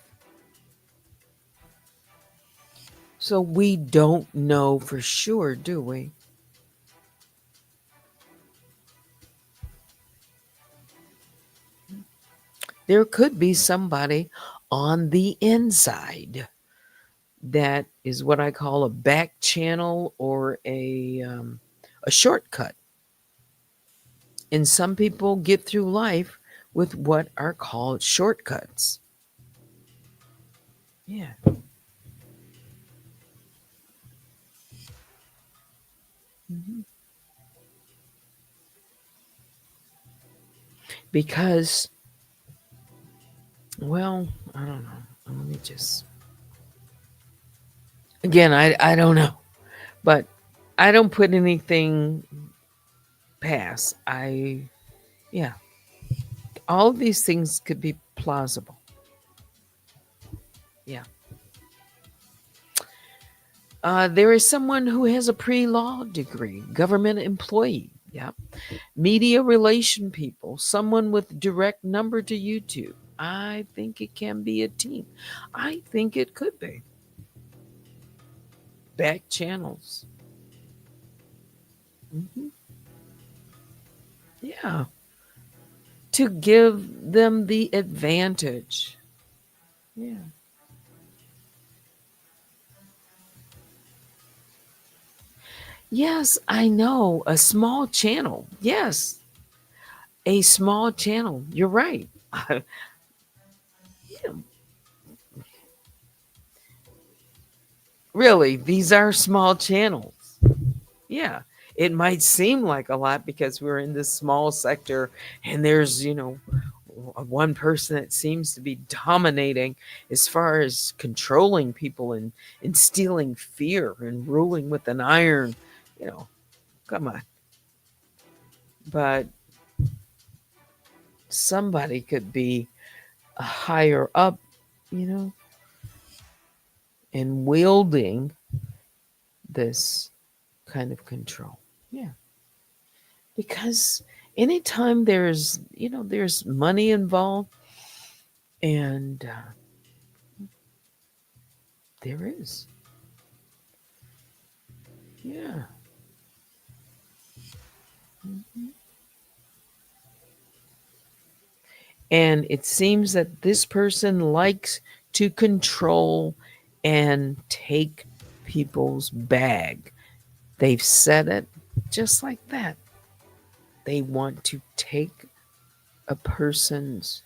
So we don't know for sure, do we? There could be somebody on the inside that is what I call a back channel or a shortcut. And some people get through life with what are called shortcuts. Yeah. Mhm. Because, well, I don't know. Let me just, again, I don't know. But I don't put anything past. Yeah, all of these things could be plausible. Yeah. There is someone who has a pre law degree, government employee. Yeah. Media relation people, someone with direct number to YouTube. I think it can be a team. I think it could be back channels. Mhm. Yeah. To give them the advantage. Yeah. Yes, I know. A small channel. Yes, a small channel. You're right. Yeah, really, these are small channels. Yeah. It might seem like a lot because we're in this small sector and there's, one person that seems to be dominating as far as controlling people and instilling fear and ruling with an iron. You know, come on. But somebody could be higher up, you know, and wielding this kind of control. Yeah. Because anytime there's money involved, and there is. Yeah. Mhm. And it seems that this person likes to control and take people's bag. They've said it just like that. They want to take a person's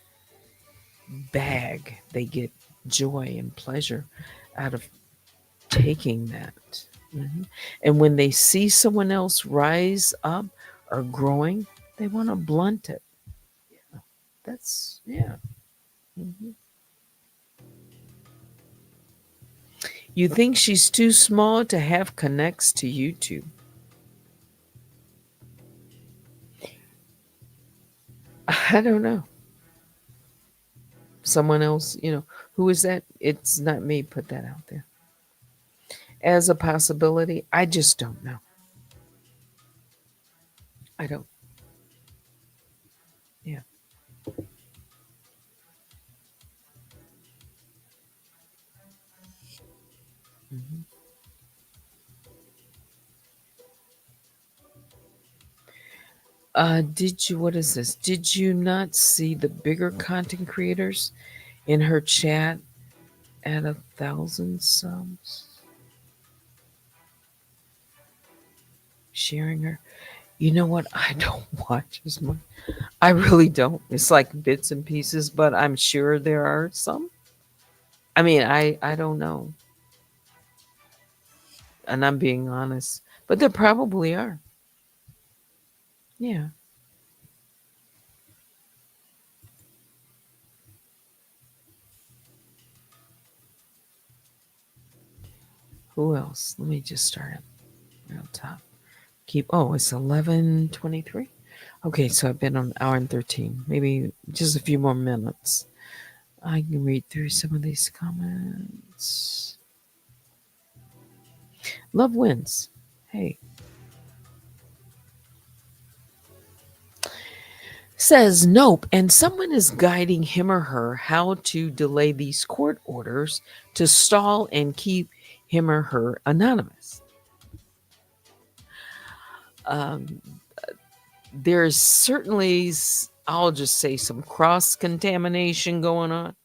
bag. They get joy and pleasure out of taking that. And when they see someone else rise up or growing, they want to blunt it. That's, yeah. Mhm. You think she's too small to have connects to YouTube? I don't know. Someone else, who is that? It's not me put that out there as a possibility. I just don't know. I don't. Yeah. Mhm. What is this? Did you not see the bigger content creators in her chat at 1,000 subs sharing her? You know what? I don't watch as much. I really don't. It's like bits and pieces, but I'm sure there are some. I mean, I don't know. And I'm being honest. But there probably are. Yeah. Who else? Let me just start at real top. It's 11:23. Okay, so I've been on an hour and 13. Maybe just a few more minutes. I can read through some of these comments. Love wins. Hey. Says nope, and someone is guiding him or her how to delay these court orders to stall and keep him or her anonymous. Um, there's certainly, I'll just say, some cross contamination going on.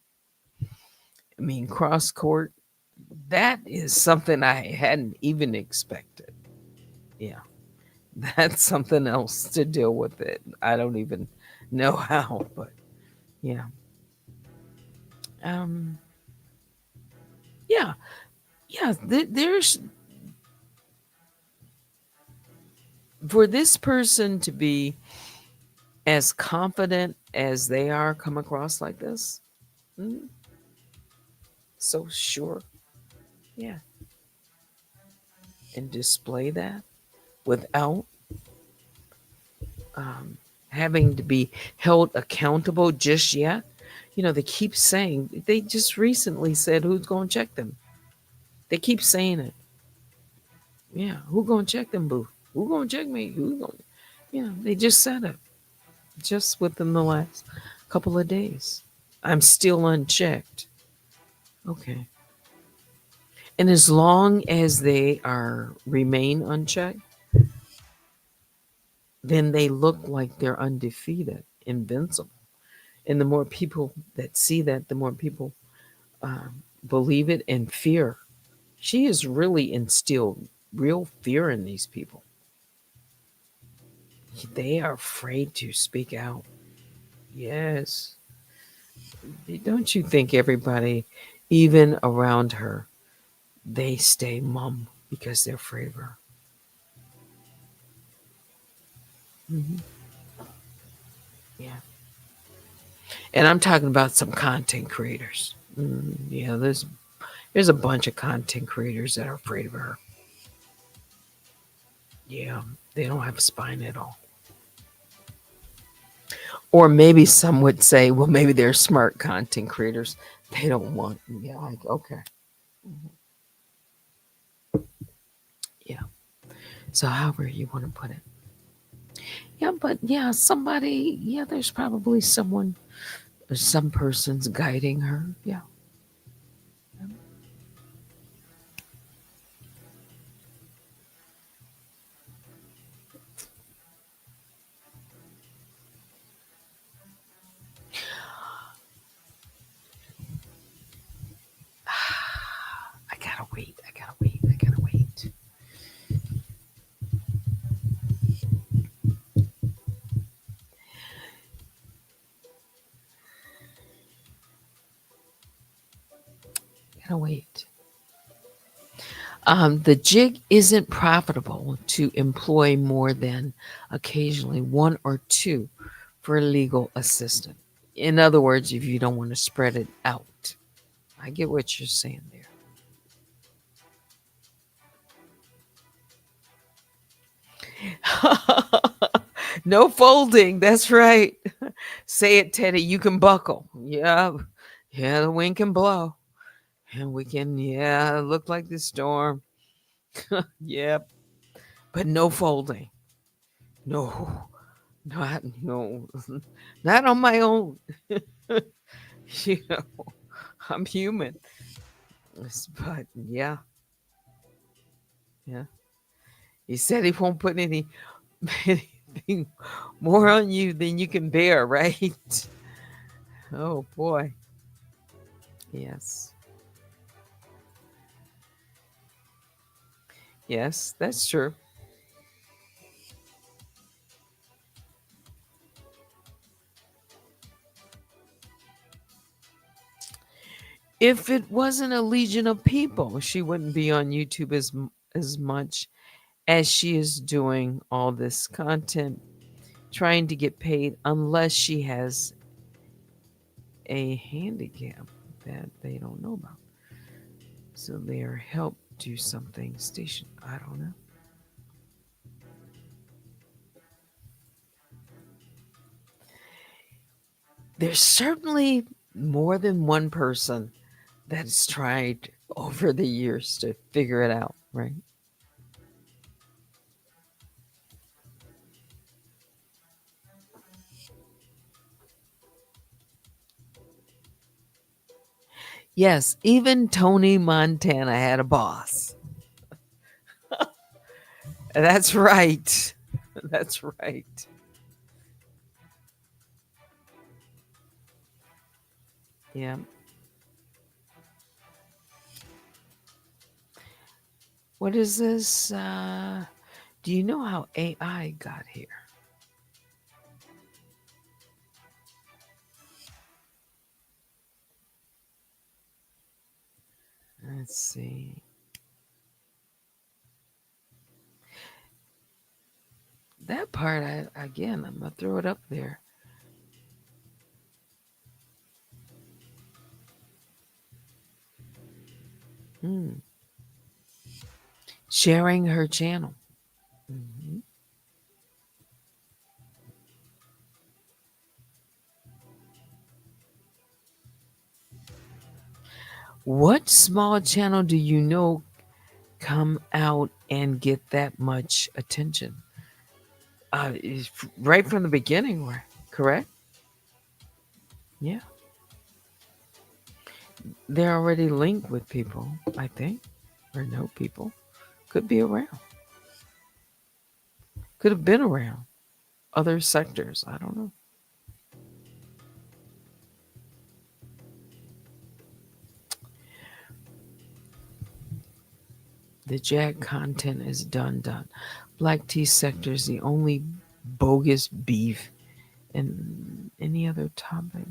I mean, cross court. That is something I hadn't even expected. Yeah, that's something else to deal with it. I don't even know how, but yeah. Um, yeah, yeah. There's for this person to be as confident as they are come across like this. mm, so sure. Yeah. And display that without um, having to be held accountable just yet. They keep saying, they just recently said, who's going to check them? They keep saying it. Yeah. Who going to check them, boo? Who going to check me? Who going to? Yeah. They just said it just within the last couple of days. I'm still unchecked. Okay. And as long as they are remain unchecked, then they look like they're undefeated, invincible. And the more people that see that, the more people believe it and fear. She has really instilled real fear in these people. They are afraid to speak out. Yes. Don't you think everybody, even around her, they stay mum because they're afraid of her? Hmm. Yeah. And I'm talking about some content creators. Yeah, there's a bunch of content creators that are afraid of her. Yeah, they don't have a spine at all. Or maybe some would say, well, maybe they're smart content creators. They don't want, yeah, like, okay. Mhm. Yeah. So however you want to put it. Yeah, but yeah, somebody, yeah, there's probably someone or some person's guiding her. Yeah. I gotta wait. I gotta wait. I gotta wait. Gotta wait. The jig isn't profitable to employ more than occasionally one or two for a legal assistant. In other words, if you don't want to spread it out. I get what you're saying there. No folding. That's right. Say it, Teddy. You can buckle. Yeah. Yeah, the wind can blow. And we can, yeah, look like the storm. Yep. But no folding. No. Not no. Not on my own. You know, I'm human. But yeah, yeah. He said he won't put anything more on you than you can bear, right? Oh boy. Yes. Yes, that's true. If it wasn't a legion of people, she wouldn't be on YouTube as much as she is doing all this content trying to get paid unless she has a handicap that they don't know about. So they are helped do something station. I don't know. There's certainly more than one person that's tried over the years to figure it out, right? Yes, even Tony Montana had a boss. That's right. That's right. Yeah. What is this? Do you know how AI got here? Let's see. That part, again, I'm going to throw it up there. Hmm. Sharing her channel. Mhm. What small channel do you know come out and get that much attention? Right from the beginning, correct? Yeah. They're already linked with people, I think, or know people. Could be around. Could have been around other sectors. I don't know. The Jag content is done. Black tea sector is the only bogus beef and any other topic.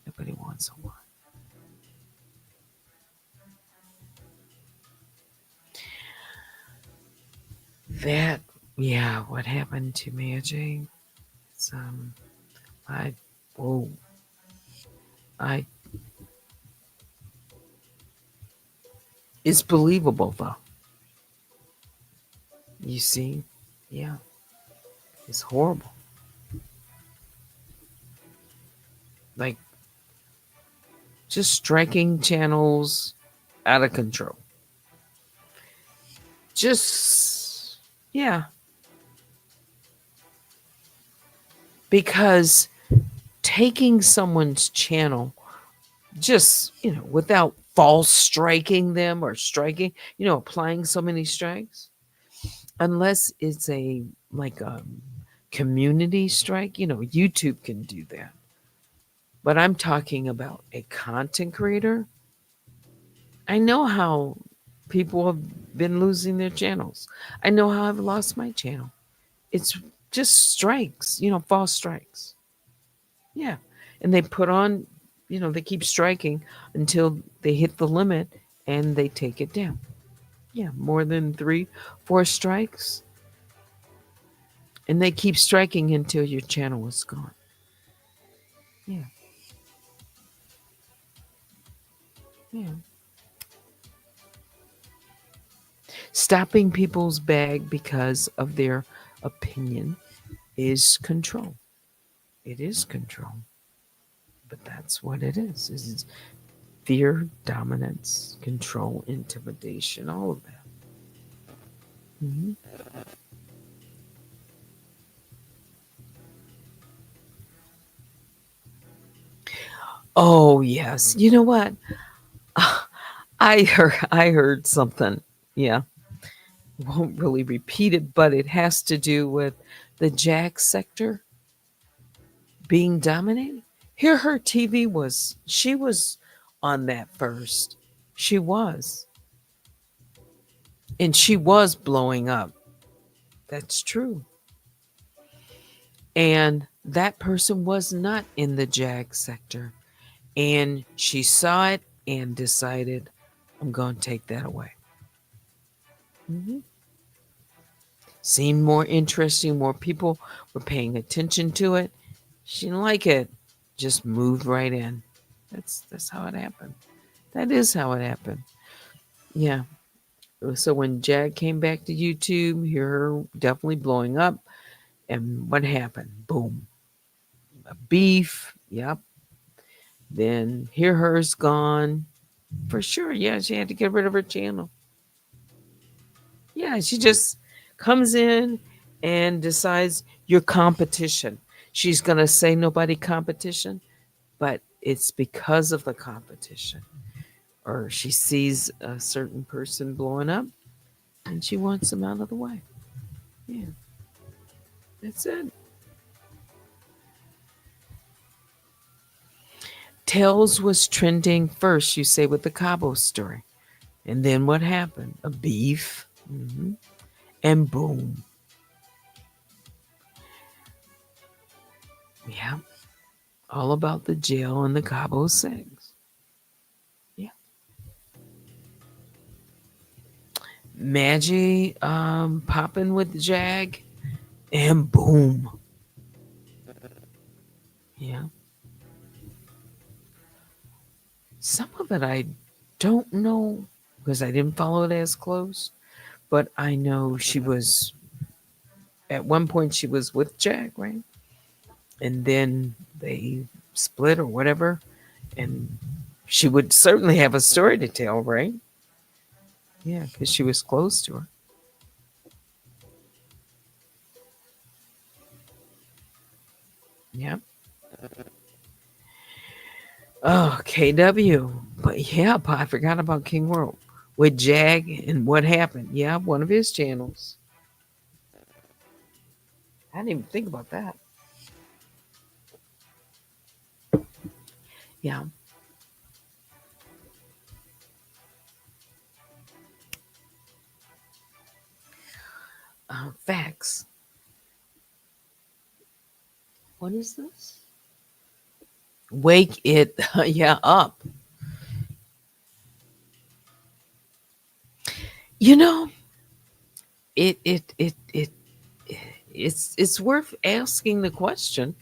Nobody wants a one. That, yeah, what happened to Magic? It's, I, oh, I, it's believable though. You see? Yeah, it's horrible. Like, just striking channels out of control. Just Yeah, because taking someone's channel just, without false striking them or striking, applying so many strikes, unless it's a like a community strike, YouTube can do that. But I'm talking about a content creator. I know how people have been losing their channels. I know how I've lost my channel. It's just strikes, false strikes. Yeah. And they put on, they keep striking until they hit the limit and they take it down. Yeah. More than 3, 4 strikes. And they keep striking until your channel is gone. Yeah. Yeah. Stopping people's bag because of their opinion is control. It is control. But that's what it is. It's fear, dominance, control, intimidation, all of that. Mhm. Oh yes. You know what? I heard something. Yeah. Won't really repeat it, but it has to do with the JAG sector being dominated. Here her TV was, she was on that first. She was. And she was blowing up. That's true. And that person was not in the JAG sector. And she saw it and decided, I'm going to take that away. Mhm. Seemed more interesting. More people were paying attention to it. She didn't like it. Just moved right in. That's how it happened. That is how it happened. Yeah. So when Jag came back to YouTube, hear her definitely blowing up. And what happened? Boom. A beef. Yep. Then hear her's gone. For sure. Yeah, she had to get rid of her channel. Yeah, she just comes in and decides you're competition. She's going to say nobody competition, but it's because of the competition. Or she sees a certain person blowing up and she wants them out of the way. Yeah, that's it. Tails was trending first, you say, with the Cabo story. And then what happened? A beef. And boom. Yeah. All about the jail and the Cabo sex. Yeah. Maggie popping with Jag. And boom. Yeah. Some of it I don't know because I didn't follow it as close, but I know she was, at one point she was with Jag, right? And then they split or whatever. And she would certainly have a story to tell, right? Yeah, because she was close to her. Yeah. Oh, KW. But yeah, but I forgot about King World with Jag and what happened. Yeah, one of his channels. I didn't even think about that. Yeah. Facts. What is this? Wake it, yeah, up. You know, it it it it it's worth asking the question,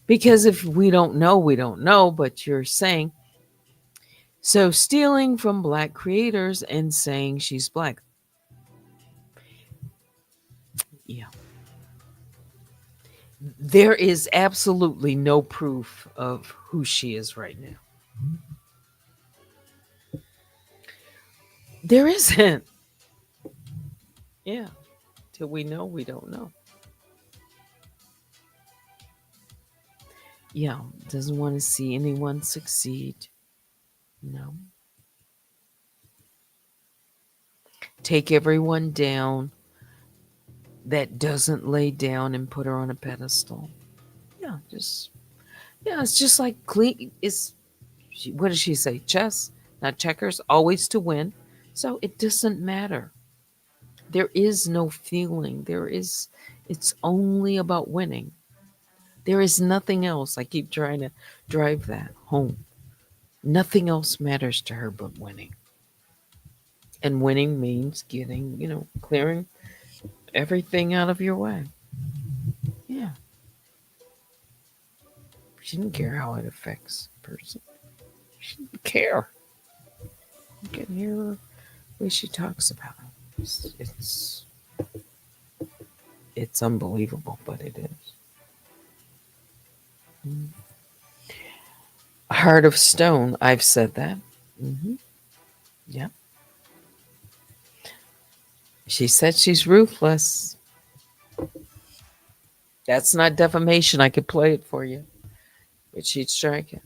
because if we don't know, we don't know. But you're saying, so stealing from black creators and saying she's black. Yeah. There is absolutely no proof of who she is right now. There isn't. Yeah. Till we know we don't know. Yeah, doesn't want to see anyone succeed. No. Take everyone down that doesn't lay down and put her on a pedestal. Yeah, it's just like clean. What does she say? Chess, not checkers, always to win. So it doesn't matter. There is no feeling. It's only about winning. There is nothing else. I keep trying to drive that home. Nothing else matters to her but winning. And winning means getting, clearing everything out of your way. Yeah. She didn't care how it affects a person. She didn't care. You can hear her way she talks about it. It's unbelievable, but it is. Mm. Heart of stone. I've said that. Mm-hmm. Yeah. She said she's ruthless. That's not defamation. I could play it for you, but she'd strike it.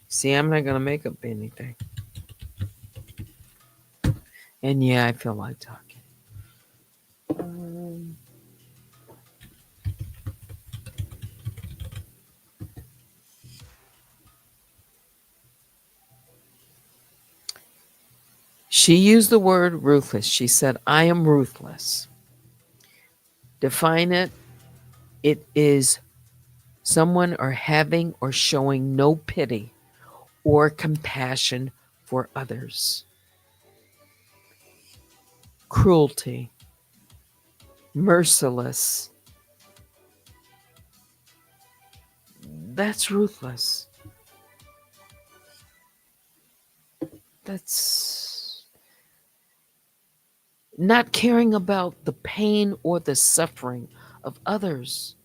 See, I'm not going to make up anything. And yeah, I feel like talking. She used the word ruthless. She said, I am ruthless. Define it. It is someone or having or showing no pity or compassion for others. Cruelty. Merciless. That's ruthless. That's not caring about the pain or the suffering of others,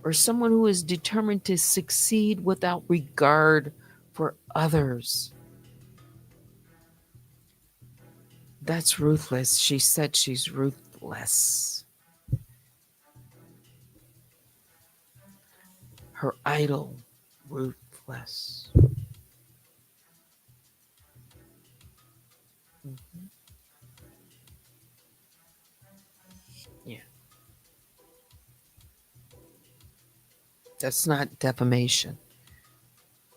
or someone who is determined to succeed without regard for others. That's ruthless. She said she's ruthless. Her idol, ruthless. Mhm. Yeah. That's not defamation.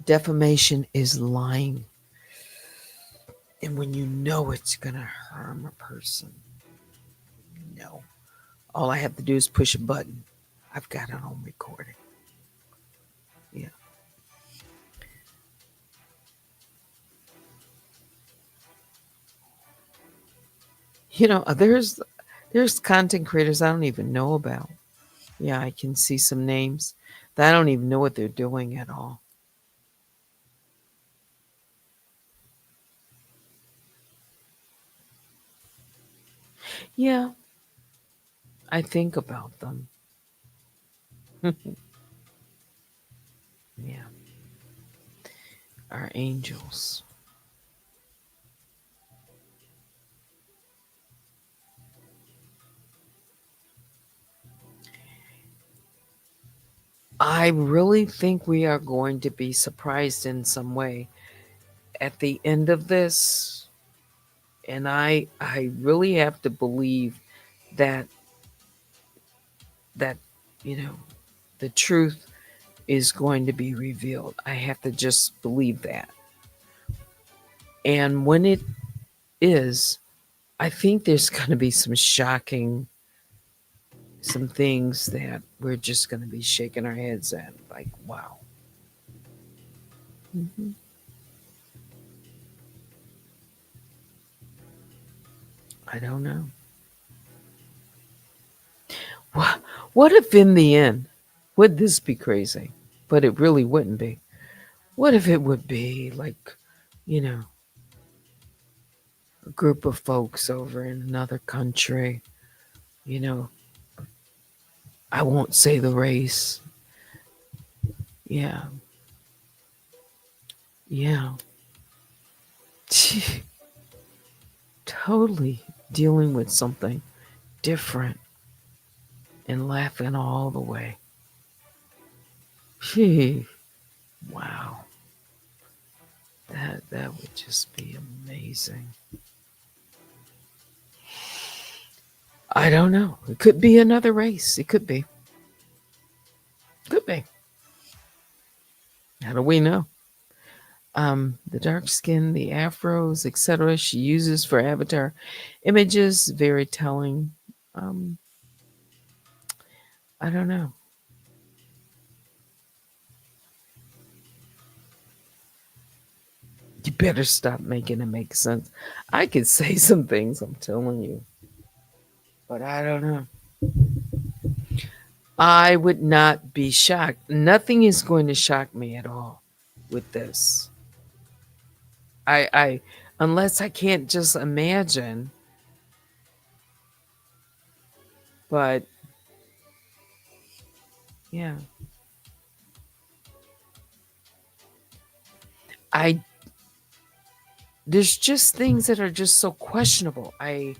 Defamation is lying. And when you know it's going to harm a person, no. All I have to do is push a button. I've got it on recording. Yeah. There's content creators I don't even know about. Yeah, I can see some names that I don't even know what they're doing at all. Yeah, I think about them. Yeah, our angels. I really think we are going to be surprised in some way at the end of this. And I really have to believe that that you know the truth is going to be revealed. I have to just believe that. And when it is, I think there's going to be some things that we're just going to be shaking our heads at, like, wow. Hmm. I don't know. What, what if in the end, would this be crazy? But it really wouldn't be. What if it would be like, you know, a group of folks over in another country, you know, I won't say the race. Yeah. Yeah. Totally. dealing with something different and laughing all the way. Gee, wow. That would just be amazing. I don't know. It could be another race. It could be. Could be. How do we know? The dark skin, the afros, etc. she uses for avatar images, very telling. Um, I don't know. You better stop making it make sense. I could say some things, I'm telling you, but I don't know. I would not be shocked. Nothing is going to shock me at all with this. I unless I can't just imagine, but yeah. I There's just things that are just so questionable. I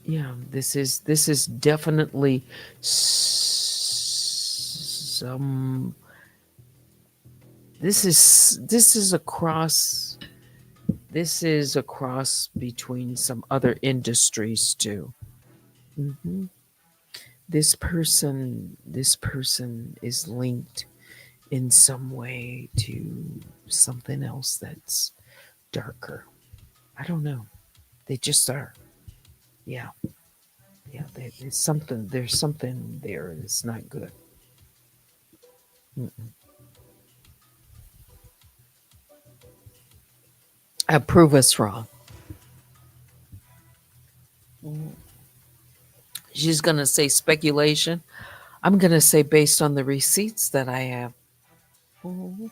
yeah, this is definitely some this is a cross between some other industries too. hmm this person is linked in some way to something else that's darker. I don't know. They just are. Yeah, yeah. There's something. There's something there that's not good. Mm-mm. Prove us wrong. Mm. She's gonna say speculation. I'm gonna say based on the receipts that I have. Mhm.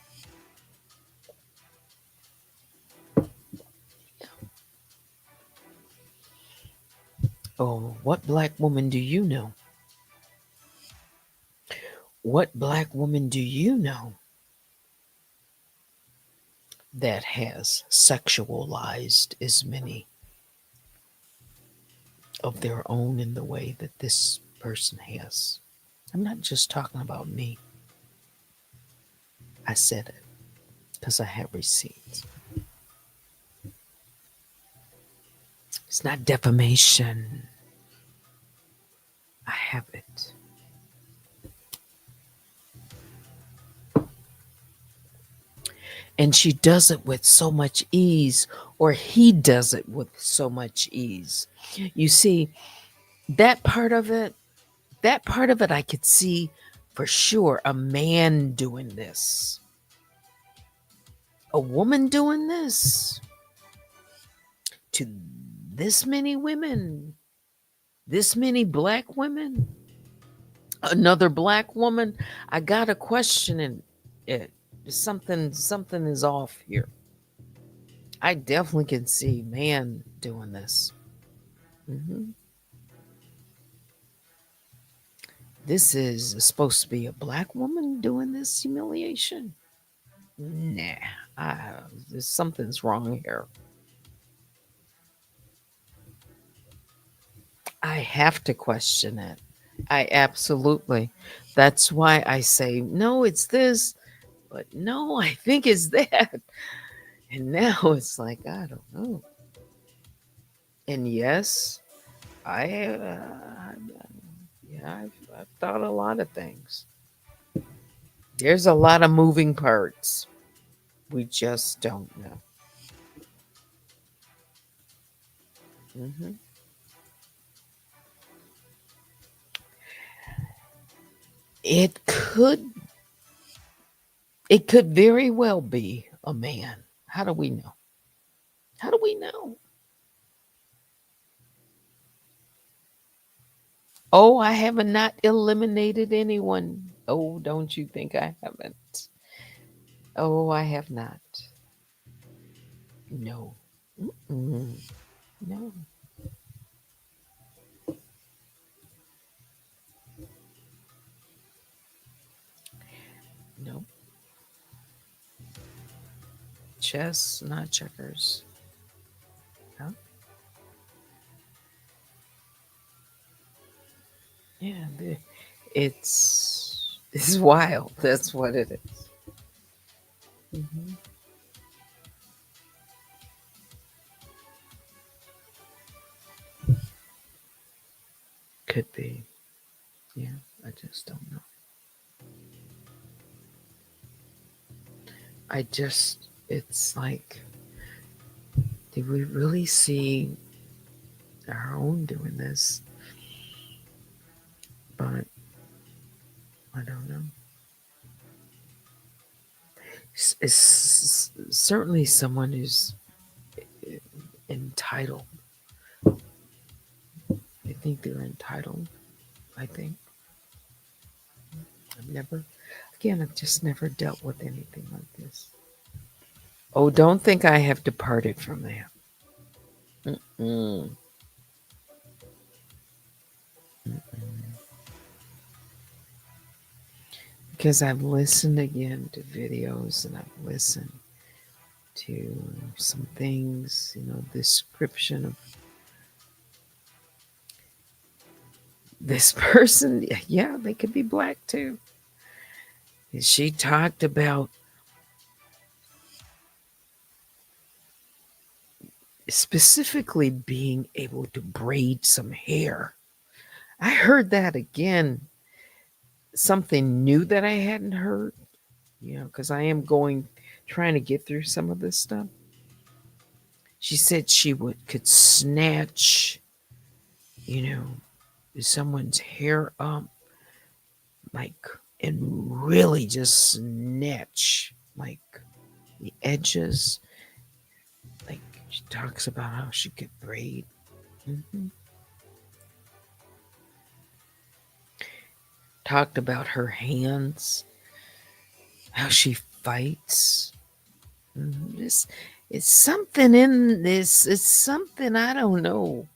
Oh, what black woman do you know? What black woman do you know that has sexualized as many of their own in the way that this person has? I'm not just talking about me. I said it because I have receipts. It's not defamation. I have it. And she does it with so much ease, or he does it with so much ease. You see, that part of it, I could see for sure a man doing this. A woman doing this to this many women, this many black women, another black woman. I gotta question it. Something is off here. I definitely can see man doing this. hmm This is supposed to be a black woman doing this humiliation. Nah, something's wrong here. I have to question it. I absolutely. That's why I say, no, it's this, but no, I think it's that. And now it's like, I don't know. And yes, I yeah, I've thought a lot of things. There's a lot of moving parts. We just don't know. hmm It could very well be a man. How do we know? How do we know? Oh, I have not eliminated anyone. Oh, don't you think I haven't? Oh, I have not. No. Mm-mm. No. No. chess, not checkers. Huh? Yeah, it's wild. That's what it is. Mm-hmm. Could be. Yeah, I just don't know. It's like, did we really see our own doing this? But I don't know. It's certainly someone who's entitled. I think they're entitled. I think. I've just never dealt with anything like this. Oh, don't think I have departed from that. Mm-mm. Mm-mm. Because I've listened again to videos and I've listened to some things, description of this person. Yeah, they could be black too. And she talked about specifically being able to braid some hair. I heard that again, something new that I hadn't heard, because I am trying to get through some of this stuff. She said she could snatch, you know, someone's hair up, like, and really just snatch, like, the edges. Like, she talks about how she could braid. Hmm. Talked about her hands, how she fights. This it's something in this. It's something I don't know.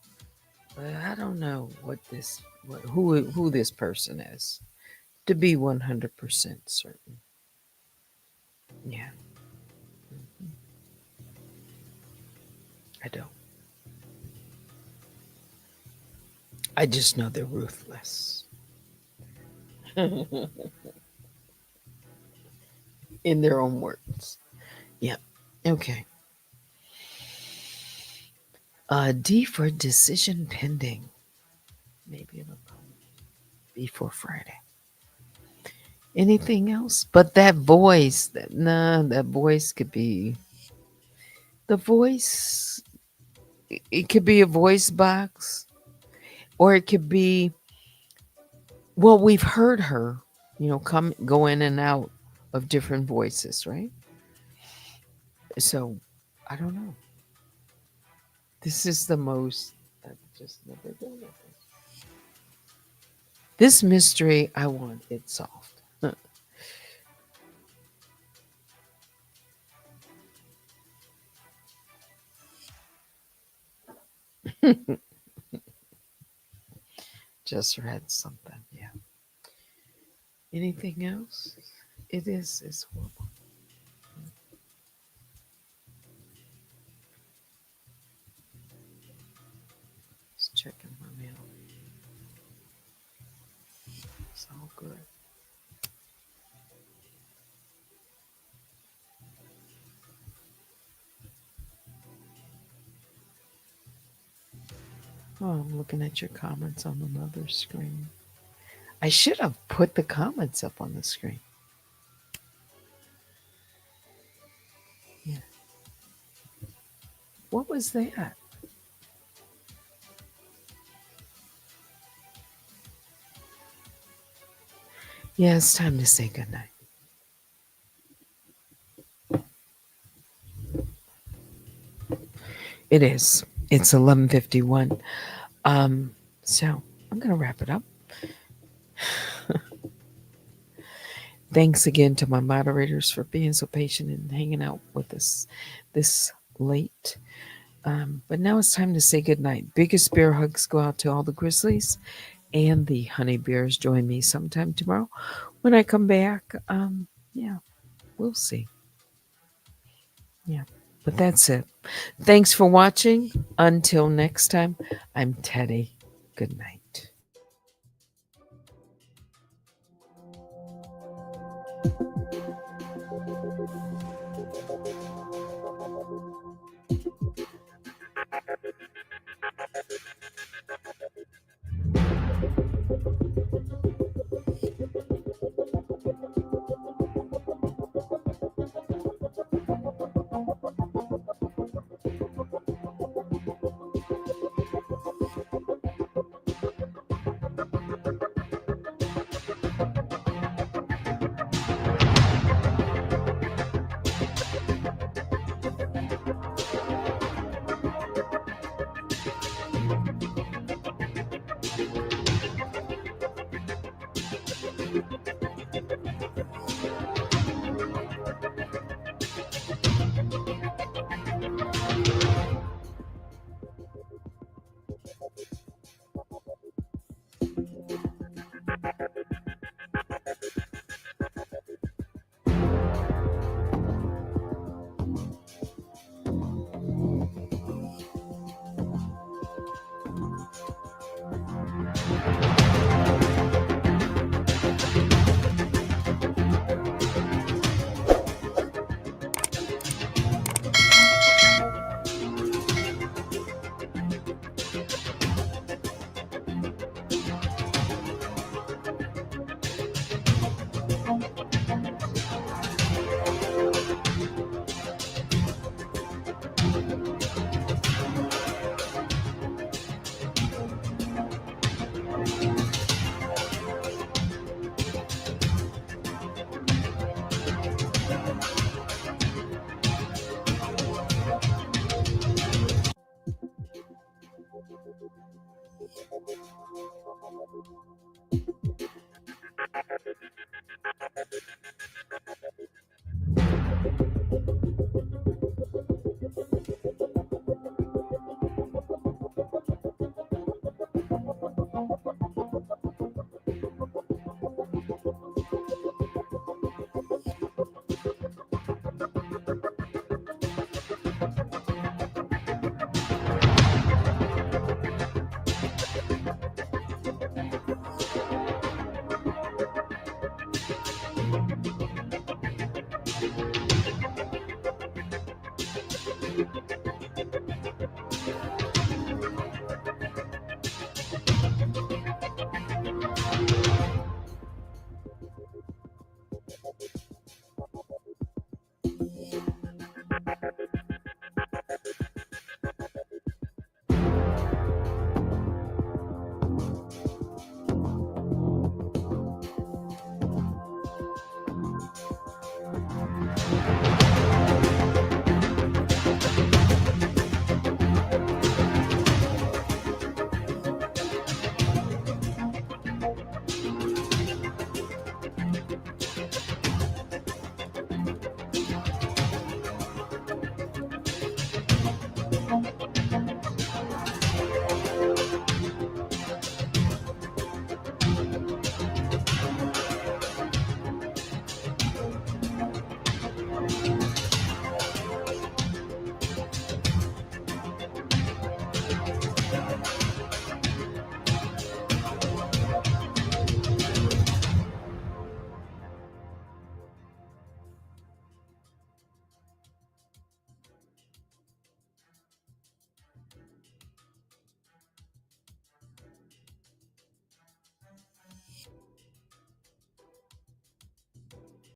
I don't know who this person is, to be 100% certain. Yeah, I don't. I just know they're ruthless in their own words. Yeah. Okay. D for decision pending. Maybe it'll come before Friday. Anything else? But that voice, that voice could be the voice. It could be a voice box, or it could be. Well, we've heard her, go in and out of different voices, right? So I don't know. This is the most. I've just never done it. This mystery, I want it solved. Just read something. Yeah. Anything else? It's horrible. Just checking my mail. It's all good. Oh, I'm looking at your comments on another screen. I should have put the comments up on the screen. Yeah. What was that? Yeah, it's time to say goodnight. It is. It's 11:51. So I'm gonna wrap it up. Thanks again to my moderators for being so patient and hanging out with us this late. But now it's time to say goodnight. Biggest bear hugs go out to all the grizzlies and the honey bears. Join me sometime tomorrow when I come back. Yeah, we'll see. Yeah. But that's it. Thanks for watching. Until next time, I'm Teddy. Good night.